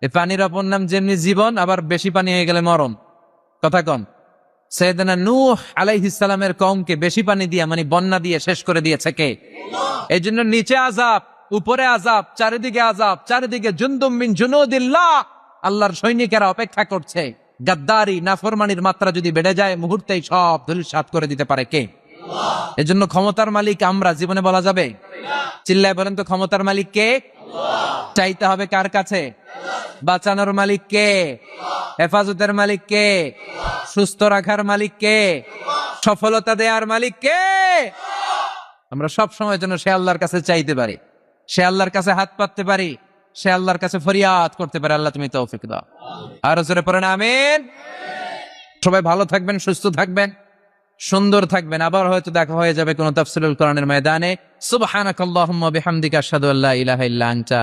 এই পানির অপর নাম যেমনি জীবন, আবার বেশি পানি হয়ে গেলে মরণ। কথা কন। সাইয়েদনা নূহ আলাইহিস সালামের কওমকে বেশি পানি দিয়ে, মানে বন্যা দিয়ে শেষ করে দিয়েছে কে? এই জন্য নিচে আযাব, উপরে আযাব, চারিদিকে আযাব, চারিদিকে জুনদুম মিন জুনুদিল্লাহ, আল্লাহর সৈনিকেরা অপেক্ষা করছে। গাদ্দারি নাফরমানির মাত্রা যদি বেড়ে যায়, মুহূর্তেই সব ধূলিসাৎ করে দিতে পারে কে? এজন্য ক্ষমতার মালিক আমরা, জীবনে বলা যাবে? চিল্লায় বলেন তো, ক্ষমতার মালিক কে? চাইতে হবে কার কাছে? বাঁচানোর মালিক কে? হেফাজতের মালিক কে? সুস্থ রাখার মালিক কে? সফলতা দেওয়ার মালিক কে? আমরা সব সময় যেন সে আল্লাহর কাছে চাইতে পারি, সে আল্লাহর কাছে হাত পাততে পারি, সে আল্লাহর কাছে ফরিয়াদ করতে পারে। আল্লাহ তুমি তৌফিক দাও। আর জোরে পড়েন আমিন। সবাই ভালো থাকবেন, সুস্থ থাকবেন, সুন্দর থাকবেন। আবার হয়তো দেখা হয়ে যাবে কোন তাফসীরুল কোরআনের ময়দানে। সুবহানাকাল্লাহুম্মা বিহামদিকা আশহাদু আল্লা ইলাহা ইল্লা আনতা